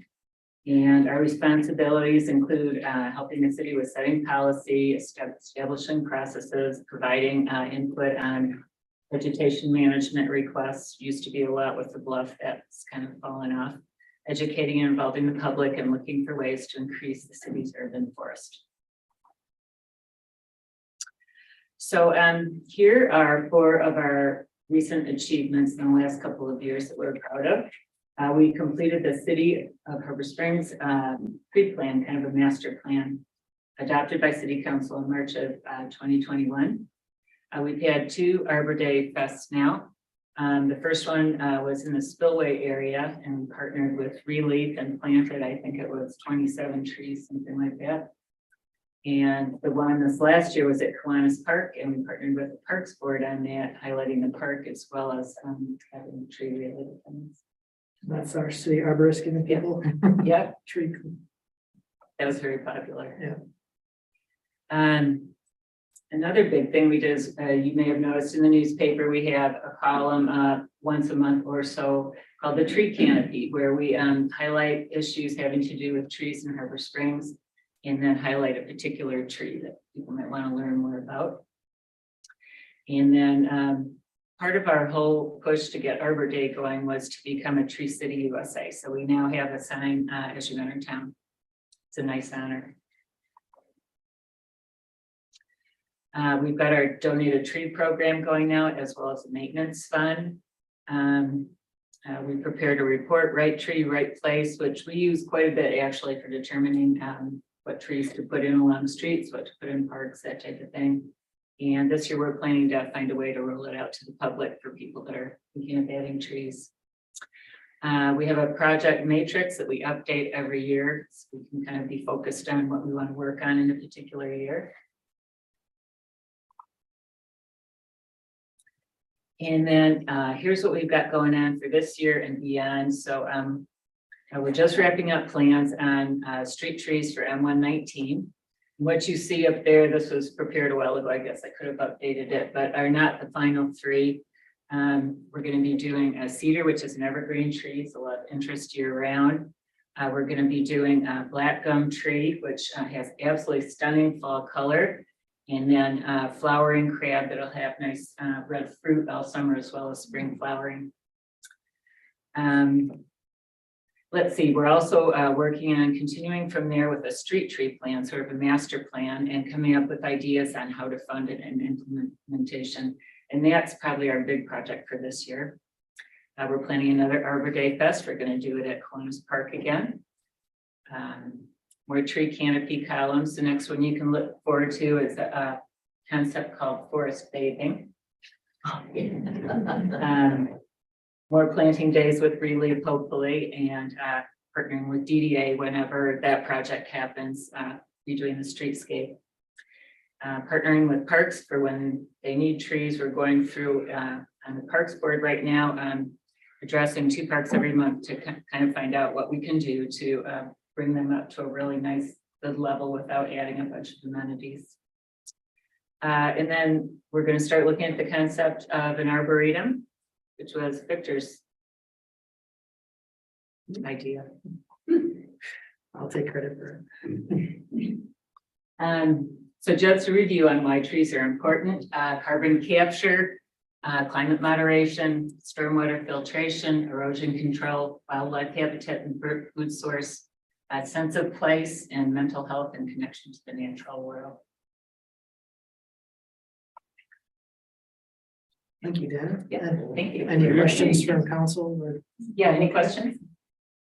S15: and our responsibilities include helping the city with setting policy, establishing processes, providing input on vegetation management requests. Used to be a lot with the bluff, that's kind of fallen off. Educating and involving the public and looking for ways to increase the city's urban forest. So here are 4 of our recent achievements in the last couple of years that we're proud of. We completed the City of Harbor Springs pre-plan, kind of a master plan, adopted by City Council in March of 2021. We've had 2 Arbor Day fests now. The first one was in the Spillway area, and we partnered with Relief and planted, I think it was 27 trees, something like that. And the one this last year was at Kiwanis Park, and we partnered with the Parks Board on that, highlighting the park as well as having tree related things.
S3: That's our city arborist giving people.
S15: Yep,
S3: Tree.
S15: that was very popular.
S3: Yeah.
S15: Another big thing we did is, you may have noticed in the newspaper, we have a column once a month or so called the Tree Canopy, where we highlight issues having to do with trees in Harbor Springs, and then highlight a particular tree that people might want to learn more about. And then part of our whole push to get Arbor Day going was to become a Tree City USA. So we now have a sign as you enter town. It's a nice honor. We've got our donated tree program going now, as well as a maintenance fund. We prepared a report, Right Tree, Right Place, which we use quite a bit actually for determining what trees to put in along streets, what to put in parks, that type of thing. And this year we're planning to find a way to roll it out to the public for people that are thinking of adding trees. We have a project matrix that we update every year, so we can kind of be focused on what we want to work on in a particular year. And then here's what we've got going on for this year and beyond. So we're just wrapping up plans on street trees for M119. What you see up there, this was prepared a while ago, I guess I could have updated it, but are not the final 3. We're going to be doing a cedar, which is an evergreen tree, so a lot of interest year round. We're going to be doing a black gum tree, which has absolutely stunning fall color. And then flowering crab that'll have nice red fruit all summer, as well as spring flowering. Let's see, we're also working on continuing from there with a street tree plan, sort of a master plan, and coming up with ideas on how to fund it and implementation. And that's probably our big project for this year. We're planning another Arbor Day Fest. We're going to do it at Kiwanis Park again. More tree canopy columns. The next one you can look forward to is a concept called forest bathing. More planting days with Relief, hopefully, and partnering with DDA whenever that project happens, redoing the streetscape. Partnering with parks for when they need trees. We're going through on the Parks Board right now, addressing 2 parks every month to kind of find out what we can do to bring them up to a really nice, good level without adding a bunch of amenities. And then we're going to start looking at the concept of an arboretum, which was Victor's idea.
S3: I'll take credit for it.
S15: So just a review on why trees are important. Carbon capture climate moderation, stormwater filtration, erosion control, wildlife habitat and bird food source, a sense of place, and mental health and connection to the natural world.
S3: Thank you, Dana.
S15: Yeah, thank you.
S3: Any questions from council or?
S15: Yeah, any questions?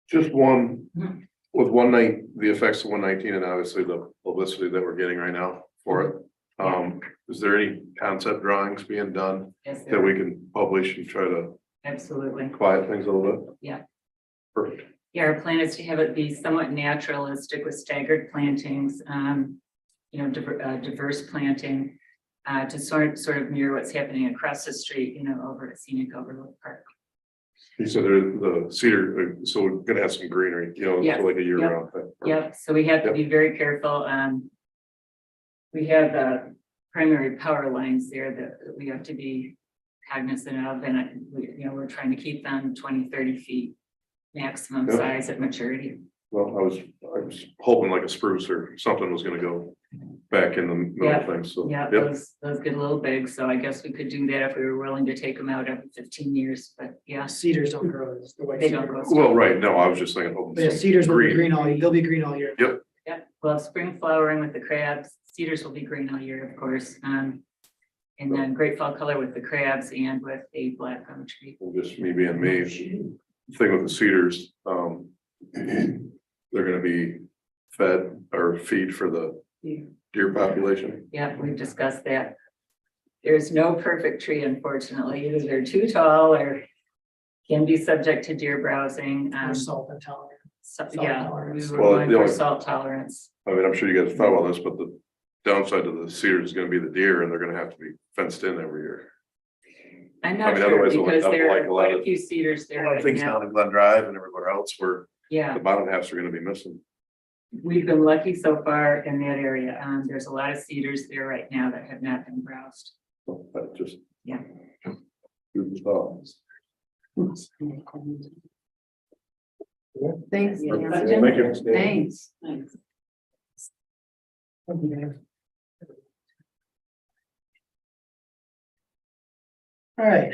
S12: Just one,
S15: Mhm.
S12: with 119, the effects of 119 and obviously the publicity that we're getting right now for it. Is there any concept drawings being done
S15: Yes,
S12: that we can publish and try to
S15: absolutely.
S12: quiet things a little bit?
S15: Yeah.
S12: Perfect.
S15: Yeah, our plan is to have it be somewhat naturalistic with staggered plantings, diverse planting, to sort of mirror what's happening across the street, over at Scenic Overlook Park.
S12: You said the cedar, so we're gonna have some greenery,
S15: Yeah.
S12: for like a year
S15: Yep.
S12: round thing.
S15: Yep, so we have to be very careful. We have the primary power lines there that we have to be cognizant of, and we're trying to keep them 20, 30 feet maximum
S12: Yep.
S15: size at maturity.
S12: Well, I was hoping like a spruce or something was gonna go back in the middle of things, so.
S15: Yeah,
S12: yep.
S15: those get a little big, so I guess we could do that if we were willing to take them out every 15 years, but yeah,
S3: Cedars don't grow as the white.
S15: They don't
S3: cedar
S15: grow.
S3: grows.
S12: Well, right, no, I was just thinking. hoping
S3: But yeah,
S12: some
S3: cedars will be
S12: green.
S3: green they'll be green all year.
S12: Yep,
S15: yeah, well, spring flowering with the crabs, cedars will be green all year, of course. And then great fall color with the crabs and with a black gum tree.
S12: Well, just me being me, thing with the cedars, they're gonna be fed or feed for the deer population.
S15: Yeah, we've discussed that. There's no perfect tree, unfortunately. Either they're too tall or can be subject to deer browsing.
S3: Or salt intolerant.
S15: Yeah, we
S3: tolerance.
S15: were
S12: Well,
S15: going
S12: the
S15: for
S12: only-
S15: salt tolerance.
S12: I mean, I'm sure you guys thought about this, but the downside to the cedars is gonna be the deer and they're gonna have to be fenced in every year.
S15: I'm
S12: I
S15: not
S12: mean,
S15: sure
S12: otherwise it'll
S15: because
S12: end up
S15: there
S12: like
S15: are
S12: a lot
S15: quite a
S12: of-
S15: few cedars there
S12: A lot of
S15: right
S12: things
S15: now.
S12: down in Glen Drive and everywhere else where
S15: Yeah,
S12: the bottom halves are gonna be missing.
S15: we've been lucky so far in that area. There's a lot of cedars there right now that have not been browsed.
S12: So that just.
S15: Yeah.
S12: Food for thought.
S1: Thanks.
S15: Yeah.
S1: Nancy.
S12: Thank you.
S1: Thanks.
S3: All right.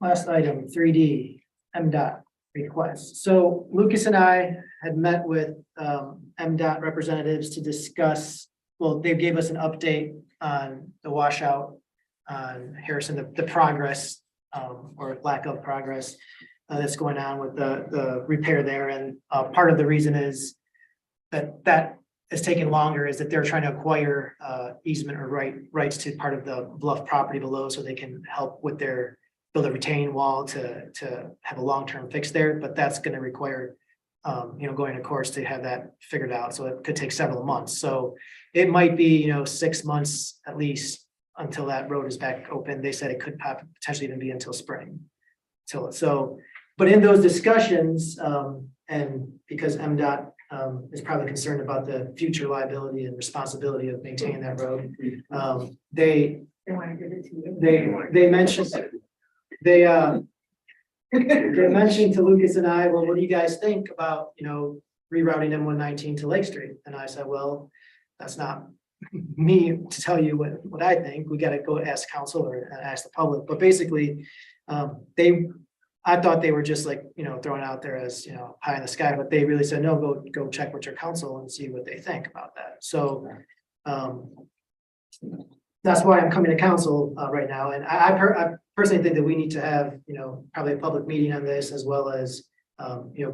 S3: Last item, 3D, MDOT request. So Lucas and I had met with MDOT representatives to discuss, well, they gave us an update on the washout on Harrison, the progress or lack of progress that's going on with the repair there. And part of the reason is that is taking longer is that they're trying to acquire easement or rights to part of the bluff property below so they can help with their build a retaining wall to have a long-term fix there, but that's gonna require going to courts to have that figured out. So it could take several months. So it might be, 6 months at least until that road is back open. They said it could potentially even be until spring. But in those discussions, and because MDOT is probably concerned about the future liability and responsibility of maintaining that road. They mentioned, they mentioned to Lucas and I, well, what do you guys think about, rerouting M119 to Lake Street? And I said, well, that's not me to tell you what I think. We got to go ask council or ask the public. But basically, I thought they were just like, throwing out there as, pie in the sky, but they really said, no, go check with your council and see what they think about that. So that's why I'm coming to council right now. And I personally think that we need to have, probably a public meeting on this as well as,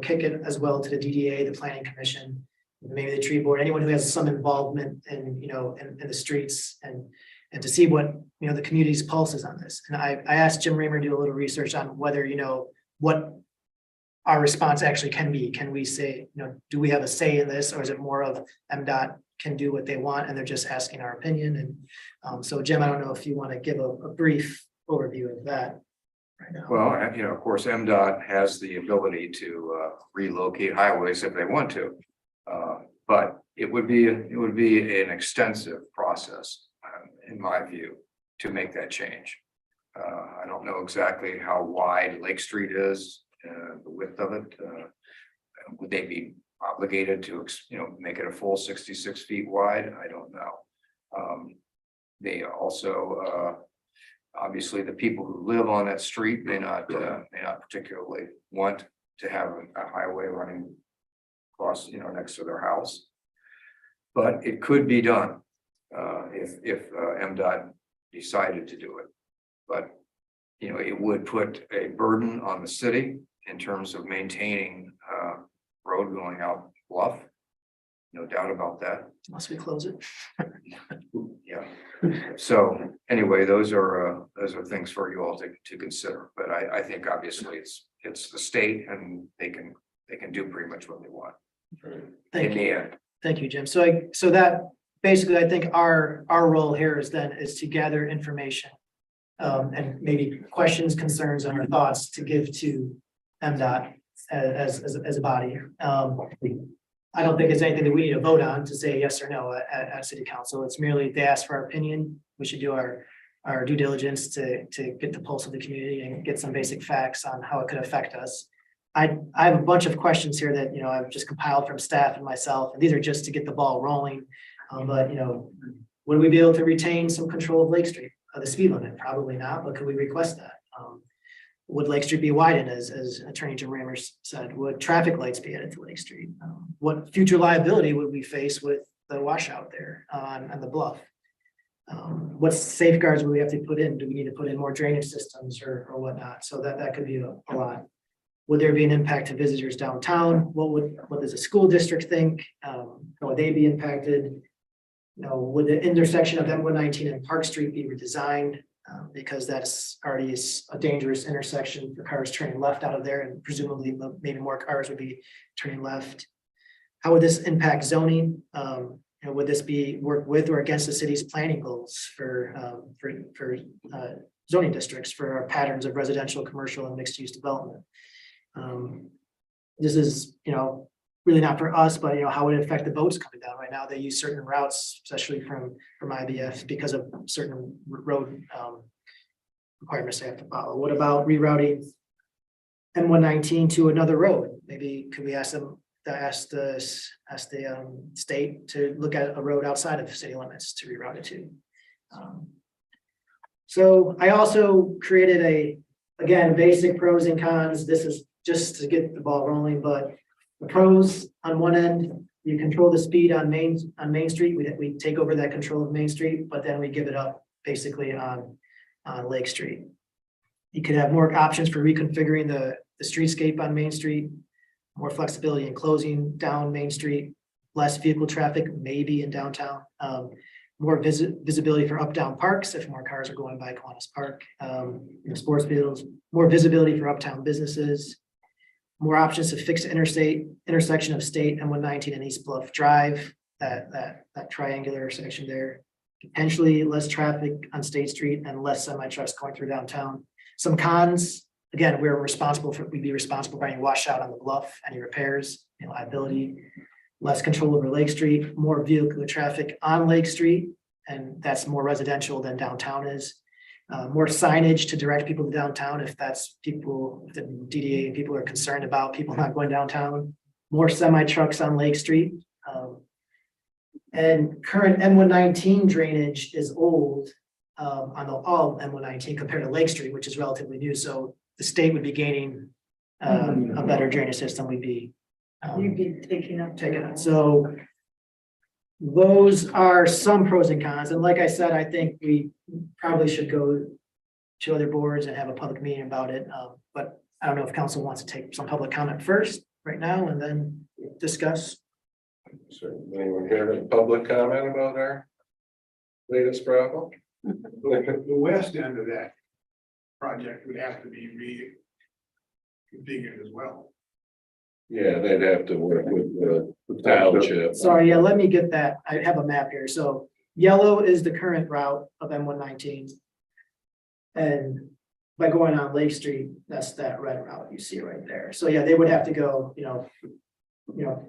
S3: kick it as well to the DDA, the planning commission, maybe the tree board, anyone who has some involvement in, in the streets and to see what, the community's pulse is on this. And I asked Jim Raymer to do a little research on whether, what our response actually can be. Can we say, do we have a say in this, or is it more of MDOT can do what they want and they're just asking our opinion? And so Jim, I don't know if you want to give a brief overview of that right now.
S14: Well, of course, MDOT has the ability to relocate highways if they want to. But it would be an extensive process, in my view, to make that change. I don't know exactly how wide Lake Street is, the width of it. Would they be obligated to, make it a full 66 feet wide? I don't know. They also Obviously, the people who live on that street may not particularly want to have a highway running across, next to their house. But it could be done, if MDOT decided to do it. But, it would put a burden on the city in terms of maintaining, road going out Bluff. No doubt about that.
S3: Unless we close it.
S14: Yeah. So anyway, those are things for you all to consider, but I think obviously it's the state and they can do pretty much what they want.
S3: Thank
S14: In
S3: you.
S14: the end.
S3: Thank you, Jim. So that basically, I think our role here is to gather information. And maybe questions, concerns, and our thoughts to give to MDOT as a body. I don't think it's anything that we need to vote on to say yes or no at city council. It's merely they ask for our opinion. We should do our due diligence to get the pulse of the community and get some basic facts on how it could affect us. I have a bunch of questions here that, I've just compiled from staff and myself, and these are just to get the ball rolling. But, would we be able to retain some control of Lake Street, the speed limit? Probably not, but could we request that? Would Lake Street be widened, as Attorney Jim Rammers said? Would traffic lights be added to Lake Street? What future liability would we face with the washout there on the bluff? What safeguards would we have to put in? Do we need to put in more drainage systems or whatnot? So that could be a lot. Would there be an impact to visitors downtown? What does the school district think? How would they be impacted? Would the intersection of M119 and Park Street be redesigned? Because that's already a dangerous intersection for cars turning left out of there, and presumably maybe more cars would be turning left. How would this impact zoning? Would this be work with or against the city's planning goals for zoning districts for our patterns of residential, commercial, and mixed use development? This is, really not for us, but how would it affect the boats coming down? Right now, they use certain routes, especially from IBF, because of certain road requirements they have to follow. What about rerouting M119 to another road? Maybe could we ask them to ask the state to look at a road outside of city limits to reroute it to? So I also created again, basic pros and cons. This is just to get the ball rolling, but the pros on one end, you control the speed on Main Street. We take over that control of Main Street, but then we give it up basically on Lake Street. You could have more options for reconfiguring the streetscape on Main Street, more flexibility in closing down Main Street, less vehicle traffic, maybe in downtown, more visibility for up-down parks if more cars are going by Kiwanis Park, sports fields, more visibility for uptown businesses, more options to fix the intersection of State and 119 and East Bluff Drive, that triangular section there. Potentially less traffic on State Street and less semi-trucks going through downtown. Some cons, again, we'd be responsible for any washout on the bluff, any repairs, liability, less control over Lake Street, more vehicular traffic on Lake Street, and that's more residential than downtown is. More signage to direct people to downtown if that's the DDA and people are concerned about people not going downtown. More semi-trucks on Lake Street. And current M119 drainage is old on all M119 compared to Lake Street, which is relatively new. So the state would be gaining a better drainage system. We'd be
S1: You'd be taking up.
S3: So those are some pros and cons. And like I said, I think we probably should go to other boards and have a public meeting about it. But I don't know if council wants to take some public comment first right now and then discuss.
S6: So anyone here in public comment about our latest problem?
S16: The west end of that project would have to be reconfigured as well.
S6: Yeah, they'd have to work with the township.
S3: Sorry, yeah, let me get that. I have a map here. So yellow is the current route of M119. And by going on Lake Street, that's that red route you see right there. So yeah, they would have to go,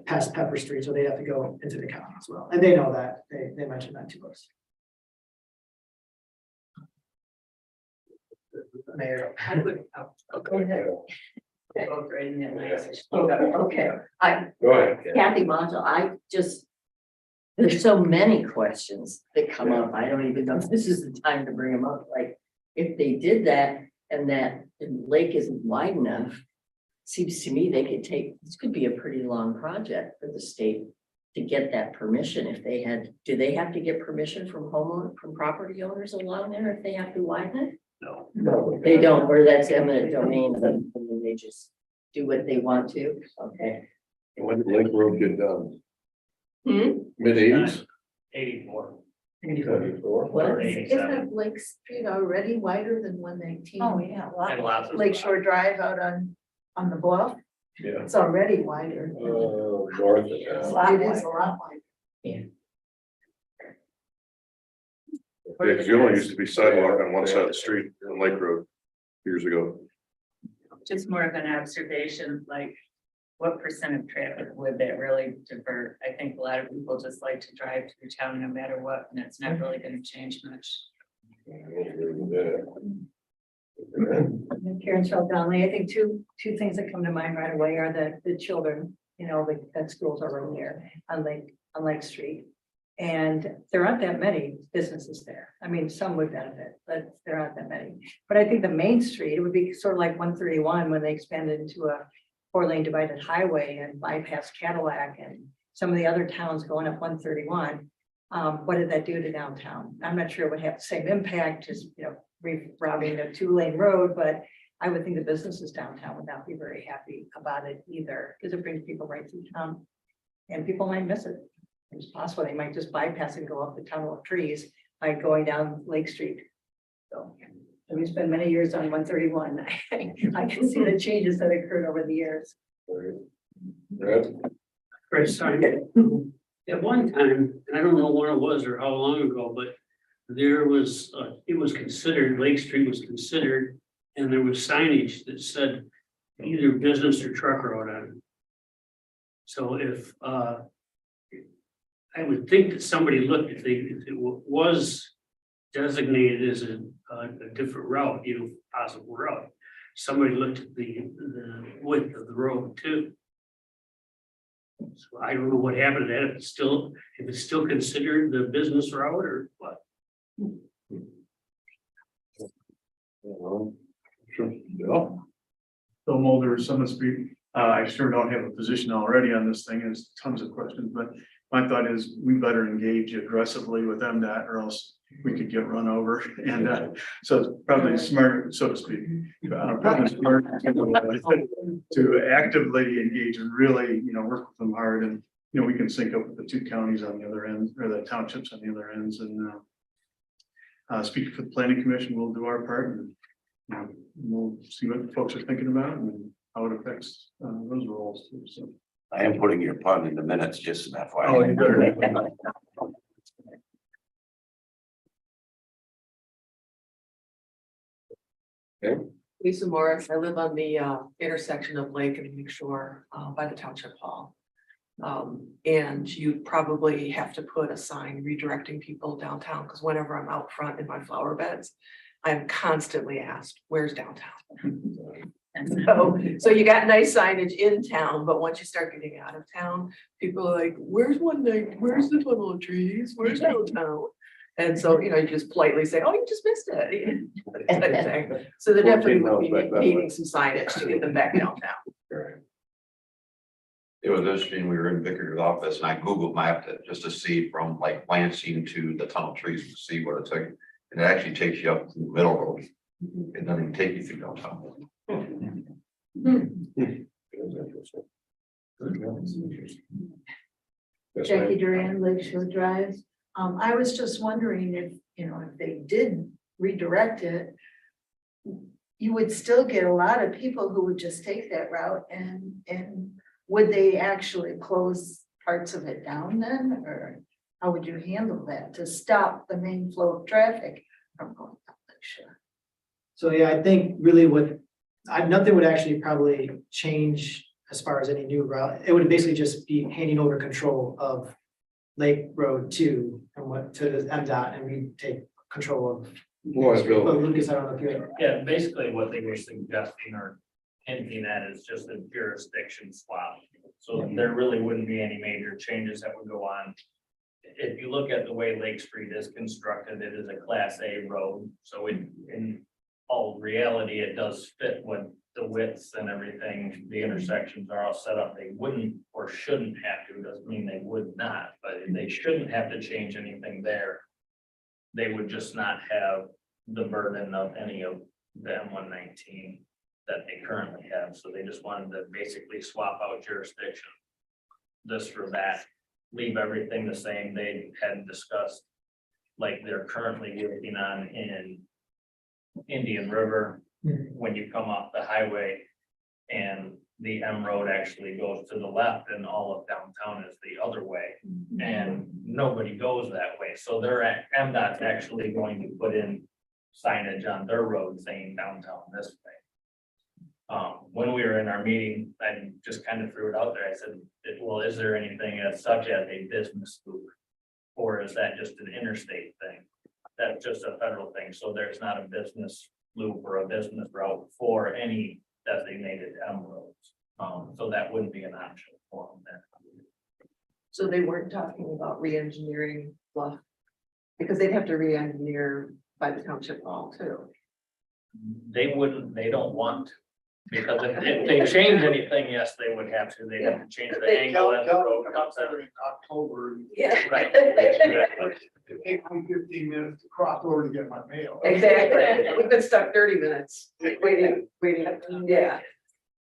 S3: past Pepper Street. So they'd have to go into the county as well. And they know that. They mentioned that to us. Mayor.
S1: I would, go ahead. Okay,
S6: Go ahead.
S17: Kathy Montel, there's so many questions that come up. I don't even know if this is the time to bring them up. Like, if they did that and that lake isn't wide enough, seems to me they could take, this could be a pretty long project for the state to get that permission. If they had, do they have to get permission from from property owners along there if they have to widen it?
S2: No.
S17: They don't, or that's eminent domain, and then they just do what they want to, okay?
S12: When did Lake Road get done?
S17: Hmm?
S12: Mid-80s?
S8: 84.
S17: What?
S8: Or 87.
S1: Isn't Lake Street already wider than 119?
S4: Oh, yeah.
S8: And lots of.
S1: Lake Shore Drive out on the bluff,
S12: Yeah.
S1: it's already wider.
S12: North of
S1: It
S12: that.
S1: is a lot wider.
S12: Because you only used to be sidewalk on one side of the street on Lake Road years ago.
S15: Just more of an observation, like what percent of traffic would that really divert? I think a lot of people just like to drive through town no matter what, and it's not really gonna change much.
S1: Karen Shell Donnelly, I think two things that come to mind right away are the children, you know, like that schools are right there on Lake Street. And there aren't that many businesses there. I mean, some would benefit, but there aren't that many. But I think the main street, it would be sort of like 131 when they expanded into a 4-lane divided highway and bypassed Cadillac and some of the other towns going up 131. What did that do to downtown? I'm not sure it would have the same impact, just, you know, rerouting a 2-lane road, but I would think the businesses downtown would not be very happy about it either, because it brings people right through town. And people might miss it. It's possible they might just bypass and go up the tunnel of trees by going down Lake Street. So, and we spent many years on 131. I can see the changes that occurred over the years.
S18: Chris, sorry. At one time, and I don't know when it was or how long ago, but there was, it was considered, Lake Street was considered, and there was signage that said either business or truck road on it. So if, I would think that somebody looked, if it was designated as a different route, you know, possible route, somebody looked at the width of the road too. So I don't know what happened to that, if it's still considered the business route or what.
S12: Yeah.
S16: Bill Mulder, Summit Street. I sure don't have a position already on this thing. There's tons of questions, but my thought is we better engage aggressively with MDOT or else we could get run over. And so it's probably smart, so to speak, probably smart to actively engage and really, you know, work with them hard. And, you know, we can sync up with the 2 counties on the other end, or the townships on the other ends. And speaking for the planning commission, we'll do our part, and we'll see what the folks are thinking about and how it affects those roles too. So.
S2: I am putting your pun in the minutes, just an FYI.
S16: Oh, you better.
S19: Lisa Morris, I live on the intersection of Lake and Lake Shore by the Township Hall. And you probably have to put a sign redirecting people downtown, because whenever I'm out front in my flower beds, I'm constantly asked, where's downtown? So you got nice signage in town, but once you start getting out of town, people are like, where's where's the tunnel of trees? Where's downtown? And so, you know, you just politely say, oh, you just missed it. So there definitely would be needing some signage to get them back downtown.
S7: It was interesting, we were in Vicker's office and I Googled mapped it just to see from like Lansing to the tunnel trees to see what it's like. And it actually takes you up to the middle road. It doesn't even take you through downtown.
S1: Jackie Duran, Lake Shore Drive. I was just wondering if, you know, if they did redirect it, you would still get a lot of people who would just take that route, and would they actually close parts of it down then, or how would you handle that to stop the main flow of traffic from going up Lake Shore?
S3: So yeah, I think really nothing would actually probably change as far as any new route. It would basically just be handing over control of Lake Road to the MDOT, and we take control of. Well, Lucas, I don't know if you.
S8: Yeah, basically what they were suggesting or hinting at is just a jurisdiction swap. So there really wouldn't be any major changes that would go on if you look at the way Lake Street is constructed, it is a class A road, so in all reality, it does fit with the widths and everything. The intersections are all set up. They wouldn't or shouldn't have to, doesn't mean they would not, but they shouldn't have to change anything there. They would just not have the burden of any of the M119 that they currently have. So they just wanted to basically swap out jurisdiction. This for that, leave everything the same. They had discussed like they're currently working on in Indian River, when you come off the highway and the M Road actually goes to the left and all of downtown is the other way. And nobody goes that way. So they're at, MDOT's actually going to put in signage on their road saying downtown this way. When we were in our meeting, I just kind of threw it out there. I said, well, is there anything as such as a business loop? Or is that just an interstate thing? That's just a federal thing. So there's not a business loop or a business route for any designated M roads. So that wouldn't be an option for them then.
S19: So they weren't talking about re-engineering Bluff, because they'd have to re-engineer by the township hall too.
S8: They wouldn't, they don't want to. Because if they change anything, yes, they would have to. They'd have to change the angle as the road comes out.
S16: October.
S19: Yeah.
S8: Right.
S16: It takes me 15 minutes to cross over to get my mail.
S19: Exactly. We've been stuck 30 minutes waiting, yeah.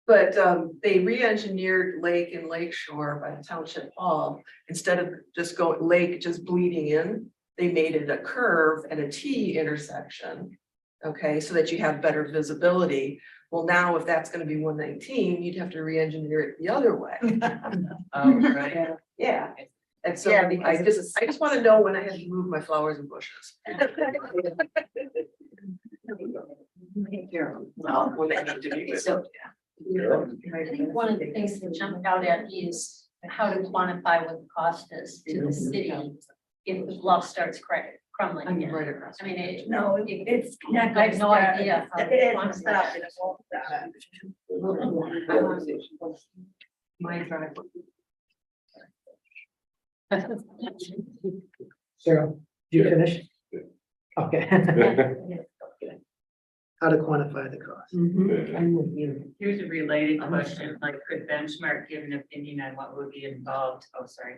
S19: But they re-engineered Lake and Lake Shore by the township hall. Instead of just going lake, just bleeding in, they made it a curve and a T intersection. Okay, so that you have better visibility. Well, now if that's gonna be 119, you'd have to re-engineer it the other way.
S15: Right.
S19: Yeah. And so
S15: Yeah,
S19: I
S15: because
S19: just wanna know when I have to move my flowers and bushes. Well, when they need to be.
S20: So, I think one of the things that jumped out at me is how to quantify what the cost is to the city if the bluff starts crumbling
S19: I'm
S20: again.
S19: right across.
S20: I mean, it,
S15: No, it's not.
S20: I have no idea how to
S15: It
S20: quantify
S15: isn't stop,
S20: that.
S15: it won't stop.
S19: My driveway.
S3: Sarah, did you finish? Okay. How to quantify the cost.
S19: I'm with you.
S15: Here's a related question, like could Benchmark give an opinion on what would be involved, oh, sorry.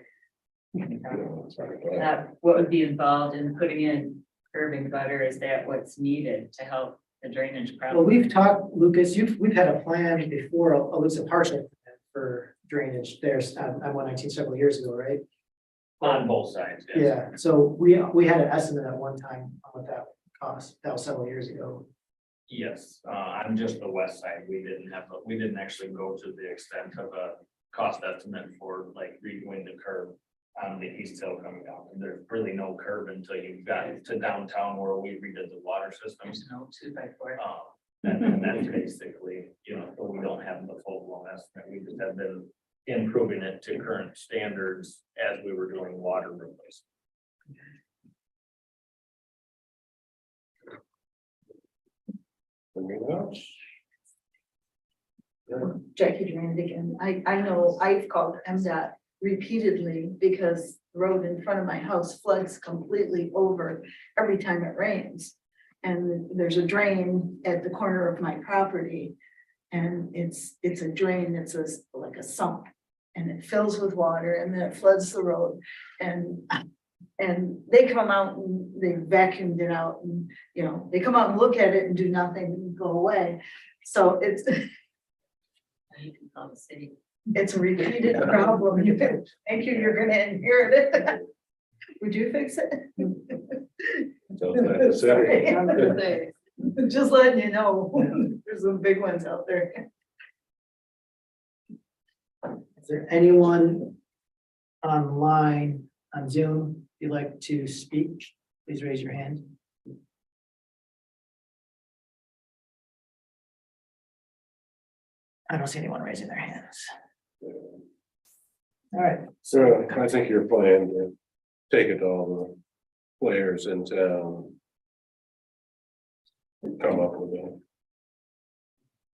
S15: What would be involved in putting in curb and gutter, is that what's needed to help the drainage
S3: Well,
S15: problem?
S3: we've talked, Lucas, we've had a plan before, at least a partial plan for drainage. There's, on 119 several years ago, right?
S8: On both sides, yes.
S3: Yeah, so we had an estimate at one time on what that cost. That was several years ago.
S8: Yes, on just the west side, we didn't actually go to the extent of a cost estimate for like redoing the curb on the east hill coming down. And there's really no curb until you got to downtown where we redid the water systems.
S15: There's no 2x4.
S8: And that's basically, so we don't have the full blown estimate. We just have been improving it to current standards as we were doing water replacement.
S6: Anything else?
S21: Jackie Durand again. I know I've called MDOT repeatedly because the road in front of my house floods completely over every time it rains. And there's a drain at the corner of my property. And it's a drain, it's like a sump. And it fills with water and then it floods the road. And they come out and they vacuumed it out and, they come out and look at it and do nothing and go away. So it's.
S15: You can call the city.
S21: It's a repeated problem. Thank you, you're gonna inherit it. Would you fix it?
S6: So that's
S21: Sorry.
S6: it.
S21: Just letting you know, there's some big ones out there.
S3: Is there anyone online on Zoom you'd like to speak? Please raise your hand. I don't see anyone raising their hands. All right.
S6: So I think your plan to take it to all the players in town. Come up with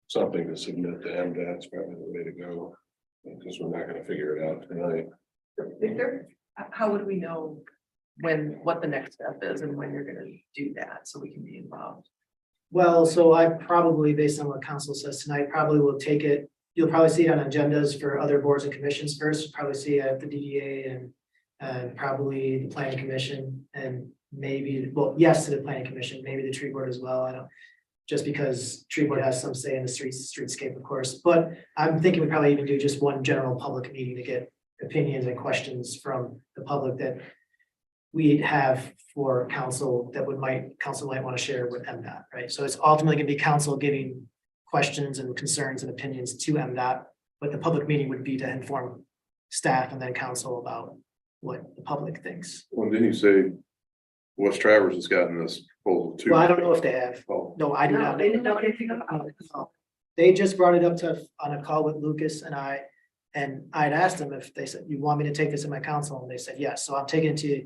S6: something to submit to MDOT's probably the way to go. Because we're not gonna figure it out tonight.
S21: Victor?
S19: How would we know what the next step is and when you're gonna do that, so we can be involved?
S3: Well, so I probably, based on what council says tonight, probably will take it, you'll probably see it on agendas for other boards and commissions first, probably see it at the DDA and probably the planning commission and maybe, well, yes, to the planning commission, maybe the tree board as well, I don't. Just because tree board has some say in the streetscape, of course, but I'm thinking we probably even do just one general public meeting to get opinions and questions from the public that we have for council that council might want to share with MDOT, right? So it's ultimately gonna be council giving questions and concerns and opinions to MDOT, but the public meeting would be to inform staff and then council about what the public thinks.
S12: Well, didn't you say West Travers has gotten this proposal too?
S3: Well, I don't know if they have.
S12: Oh.
S3: No, I do
S21: No,
S3: not.
S21: they didn't know anything about it.
S3: They just brought it up on a call with Lucas and I'd asked them if they said, you want me to take this to my council? And they said, yes. So I'm taking it to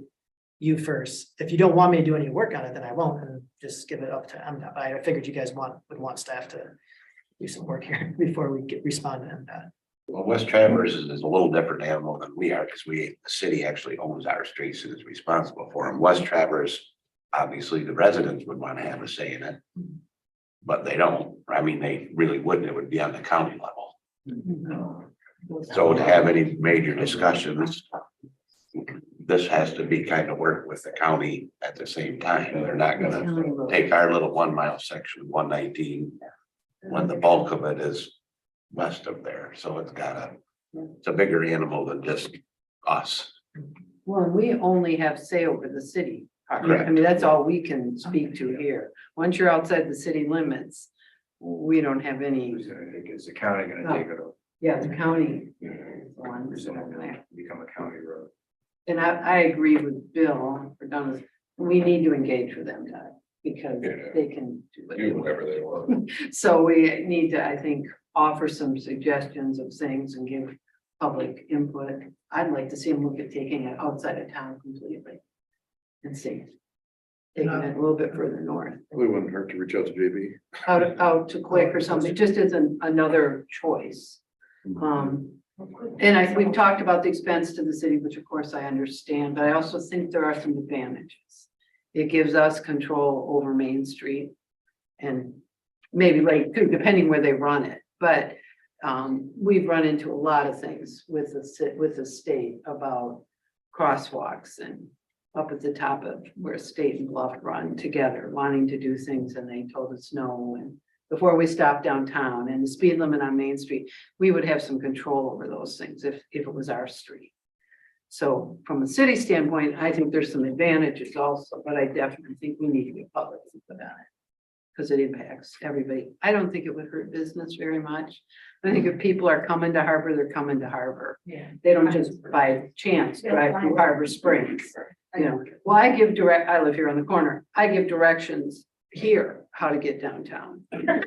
S3: you first. If you don't want me to do any work on it, then I won't, and just give it up to MDOT. But I figured you guys would want staff to do some work here before we respond to MDOT.
S2: Well, West Travers is a little different animal than we are, because the city actually owns our streets and is responsible for them. West Travers, obviously, the residents would want to have a say in it. But they don't. I mean, they really wouldn't. It would be on the county level. So to have any major discussions, this has to be kind of work with the county at the same time. They're not gonna take our little 1 mile section, 119, when the bulk of it is west of there. So it's a bigger animal than just us.
S1: Well, and we only have say over the city. I
S2: Correct.
S1: mean, that's all we can speak to here. Once you're outside the city limits, we don't have any,
S14: Is the county gonna take it over?
S1: yeah, the county.
S14: Become a county road.
S1: And I agree with Bill, we're done with, we need to engage with them, Todd, because they can do what they
S12: Do
S1: want.
S12: whatever they want.
S1: So we need to, I think, offer some suggestions of things and give public input. I'd like to see them look at taking it outside of town completely. And see, taking it a little bit further north,
S12: Probably wouldn't hurt to reach out to JB.
S1: out to Quick or something, just as another choice. And we've talked about the expense to the city, which of course I understand, but I also think there are some advantages. It gives us control over Main Street and maybe Lake too, depending where they run it. But we've run into a lot of things with the state about crosswalks and up at the top of where State and Bluff run together, wanting to do things, and they told us no. And before we stopped downtown and the speed limit on Main Street, we would have some control over those things if it was our street. So from a city standpoint, I think there's some advantages also, but I definitely think we need to get public input on it. Because it impacts everybody. I don't think it would hurt business very much. I think if people are coming to Harbor, they're coming to Harbor.
S21: Yeah.
S1: They don't just by chance drive through Harbor Springs. You know, well, I live here on the corner. I give directions here how to get downtown.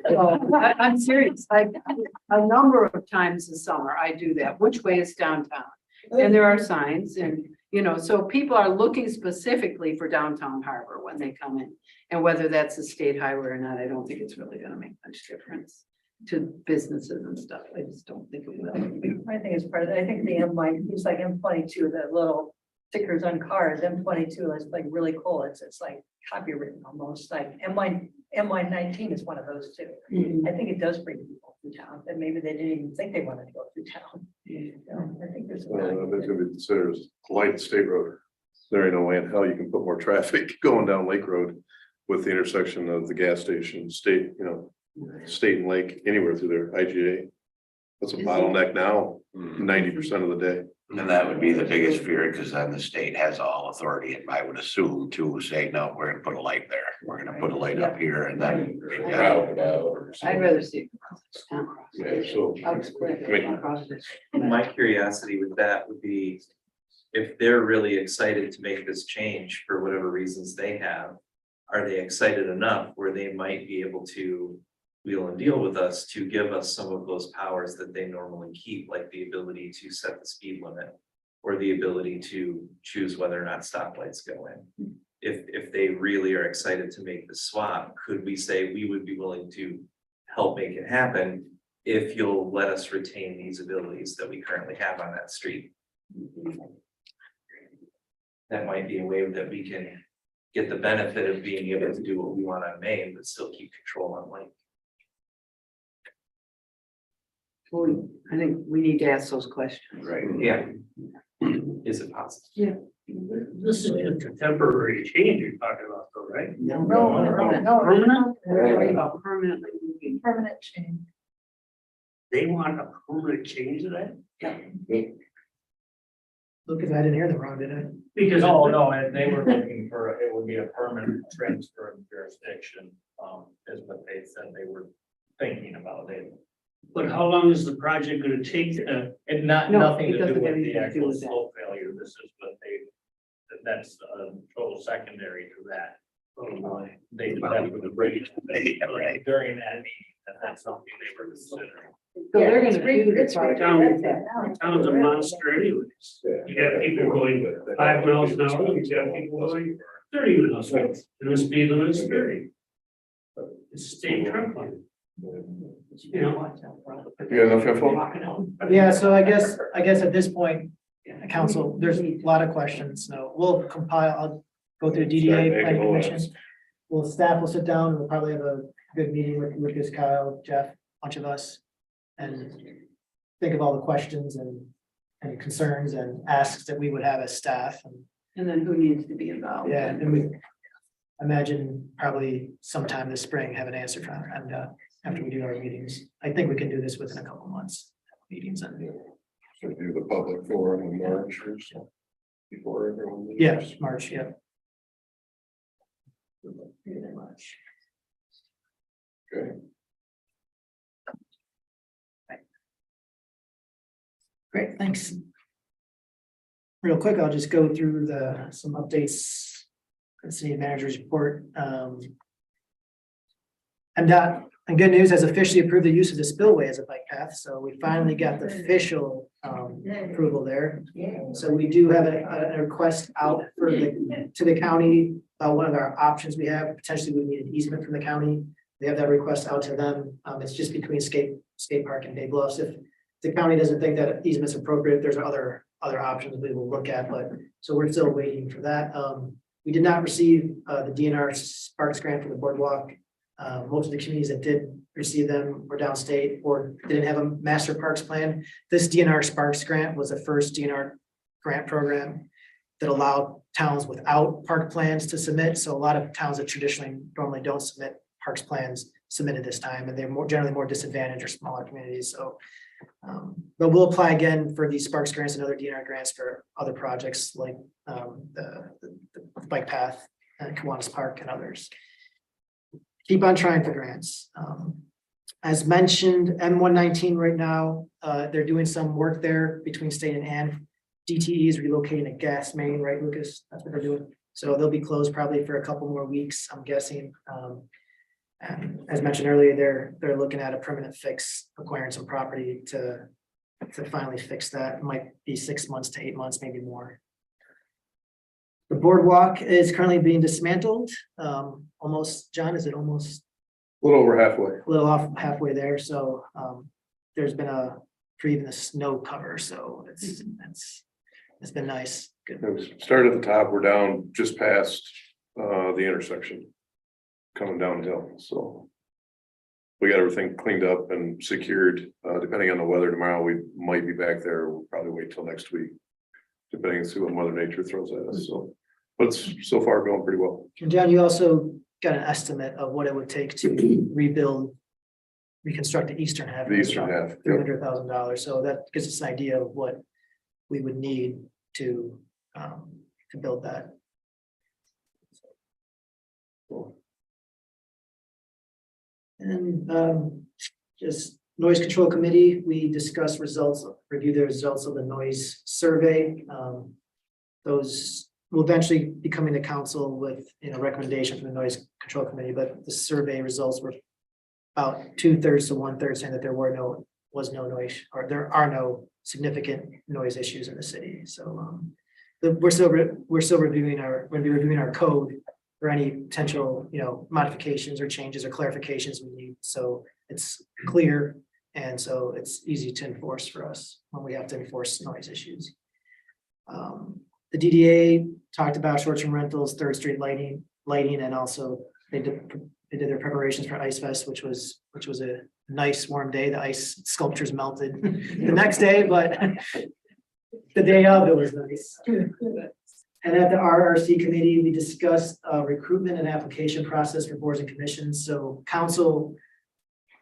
S1: So I'm serious. A number of times this summer, I do that. Which way is downtown? And there are signs and, so people are looking specifically for downtown Harbor when they come in. And whether that's a state highway or not, I don't think it's really gonna make much difference to businesses and stuff. I just don't think it will.
S21: I think it's part of, I think the M1, it's like M22, the little stickers on cars, M22 is like really cool. It's like copywritten almost, like MY19 is one of those too.
S1: Mhm.
S21: I think it does bring people through town, and maybe they didn't even think they wanted to go through town. I think there's.
S12: There's gonna be considered as light state road. There ain't no way in hell you can put more traffic going down Lake Road with the intersection of the gas station, state and Lake, anywhere through there, IGA. That's a bottleneck now, 90% of the day.
S2: And that would be the biggest fear, because then the state has all authority, and I would assume to say, no, we're gonna put a light there. We're gonna put a light up here and then.
S1: I'd rather see.
S12: Yeah, so.
S5: My curiosity with that would be, if they're really excited to make this change for whatever reasons they have, are they excited enough where they might be able to wheel and deal with us to give us some of those powers that they normally keep, like the ability to set the speed limit or the ability to choose whether or not stoplights go in? If they really are excited to make the swap, could we say we would be willing to help make it happen if you'll let us retain these abilities that we currently have on that street? that might be a way that we can get the benefit of being able to do what we want on Main, but still keep control on Lake.
S1: I think we need to ask those questions.
S5: Right. Yeah. Is it possible?
S1: Yeah.
S18: This is just a temporary change you're talking about though, right?
S1: No,
S18: Permanent?
S1: permanently moving.
S21: Permanent change.
S18: They want a permanent change to that?
S3: Lucas, I didn't hear them wrong, did I?
S18: Because.
S8: No, they were looking for, it would be a permanent transfer of jurisdiction, is what they said they were thinking about it. But how long is the project gonna take? And
S1: No,
S8: nothing
S1: it
S8: to
S1: doesn't
S8: do
S1: have
S8: with the
S1: anything to do
S8: actual
S1: with that.
S8: slope failure, this is what that's total secondary to that. They, that's with the bridge.
S2: Yeah, right.
S8: During that meeting, that's something they were considering.
S1: So they're gonna do the
S21: It's
S1: project.
S18: Town's a monster anyways. You got people going 5 miles an hour, you got people going 30 miles an hour, and the speed limit is 30. It's a state truck line. You know.
S12: You got enough info?
S3: Yeah, so I guess at this point, council, there's a lot of questions, so we'll compile, I'll go through
S12: Start
S3: DDA,
S12: making
S3: planning
S12: a
S3: commission.
S12: list.
S3: Staff will sit down, we'll probably have a good meeting with Lucas, Kyle, Jeff, bunch of us. And think of all the questions and concerns and asks that we would have as staff,
S1: And then who needs to be involved?
S3: yeah, and we imagine probably sometime this spring have an answer from, and after we do our meetings. I think we can do this within a couple months, meetings and,
S12: So do the public forum in March or so, before everyone. leaves.
S3: yeah, March, yeah.
S12: Okay.
S3: Great, thanks. Real quick, I'll just go through some updates. The city manager's report. MDOT, and good news, has officially approved the use of the spillway as a bike path, so we finally got the official approval there. So we do have a request out to the county, one of our options we have, potentially we need an easement from the county. We have that request out to them, it's just between skate park and Bay Bluffs. If the county doesn't think that easement's appropriate, there's other options we will look at, but, so we're still waiting for that. We did not receive the DNR Sparks grant for the boardwalk. Most of the communities that did receive them were downstate or didn't have a master parks plan. This DNR Sparks grant was the first DNR grant program that allowed towns without park plans to submit. So a lot of towns that traditionally normally don't submit parks plans submitted this time, and they're generally more disadvantaged or smaller communities. So, but we'll apply again for these Sparks grants and other DNR grants for other projects like the bike path and Kiwanis Park and others. Keep on trying for grants. As mentioned, M119 right now, they're doing some work there between state and Ann. DTE is relocating a gas main, right, Lucas? That's what they're doing. So they'll be closed probably for a couple more weeks, I'm guessing. And as mentioned earlier, they're looking at a permanent fix, acquiring some property to finally fix that. It might be 6 months to 8 months, maybe more. The boardwalk is currently being dismantled. Almost, John, is it almost?
S12: A little over halfway.
S3: A little off halfway there, so there's been for even the snow cover, so it's been nice. Good.
S12: It was started at the top, we're down just past the intersection. Coming downhill, so. We got everything cleaned up and secured, depending on the weather tomorrow, we might be back there, we'll probably wait till next week. Depending on see what Mother Nature throws at us, so, but it's so far going pretty well.
S3: And John, you also got an estimate of what it would take to reconstruct the eastern half.
S12: The eastern half, yep.
S3: $300,000, so that gives us an idea of what we would need to build that. And just noise control committee, we discussed review the results of the noise survey. Those will eventually be coming to council with, recommendation from the noise control committee, but the survey results were about 2/3 to 1/3 saying that there was no noise, or there are no significant noise issues in the city. So we're still reviewing our code for any potential, modifications or changes or clarifications we need. So it's clear, and so it's easy to enforce for us when we have to enforce noise issues. The DDA talked about short-term rentals, Third Street lighting, and also they did their preparations for Ice Fest, which was a nice warm day. The ice sculptures melted the next day, but the day of it was nice. And at the RRC committee, we discussed recruitment and application process for boards and commissions. So council,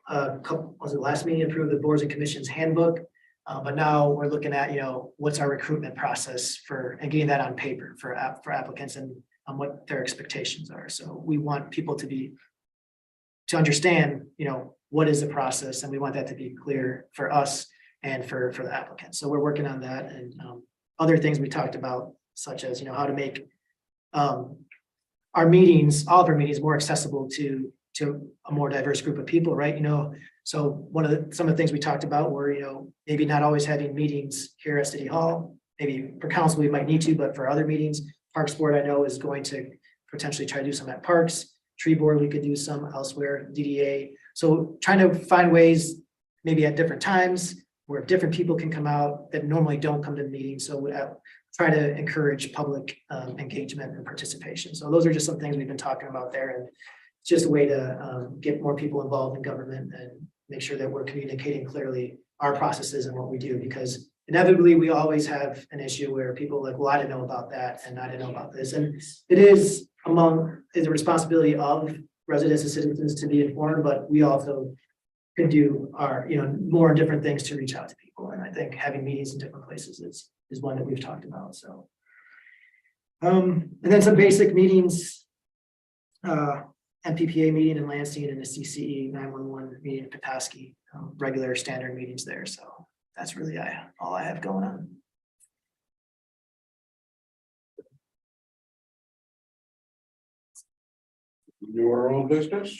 S3: was it last meeting, approved the boards and commissions handbook. But now we're looking at, what's our recruitment process for, and getting that on paper for applicants and what their expectations are. So we want people to understand, what is the process, and we want that to be clear for us and for the applicants. So we're working on that, and other things we talked about, such as, how to make our meetings, all of our meetings, more accessible to a more diverse group of people, right? So some of the things we talked about were, maybe not always having meetings here at City Hall. Maybe for council, we might need to, but for other meetings, Parks Board, I know, is going to potentially try to do some at Parks. Tree Board, we could do some elsewhere, DDA. So trying to find ways, maybe at different times, where different people can come out that normally don't come to the meeting. So we try to encourage public engagement and participation. So those are just some things we've been talking about there, and it's just a way to get more people involved in government and make sure that we're communicating clearly our processes and what we do, because inevitably we always have an issue where people are like, well, I didn't know about that and I didn't know about this. And it is the responsibility of residents and citizens to be informed, but we also could do our, more different things to reach out to people. And I think having meetings in different places is one that we've talked about. So, and then some basic meetings, MPPA meeting in Lansing and a CCE 911 meeting in Petoskey, regular standard meetings there. So that's really all I have going on.
S6: Your own business?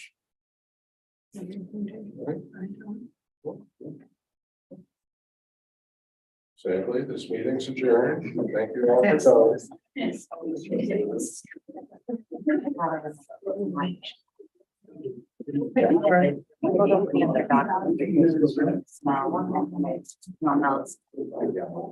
S6: Sadly, this meeting's adjourned. Thank you all for coming.
S11: Small one.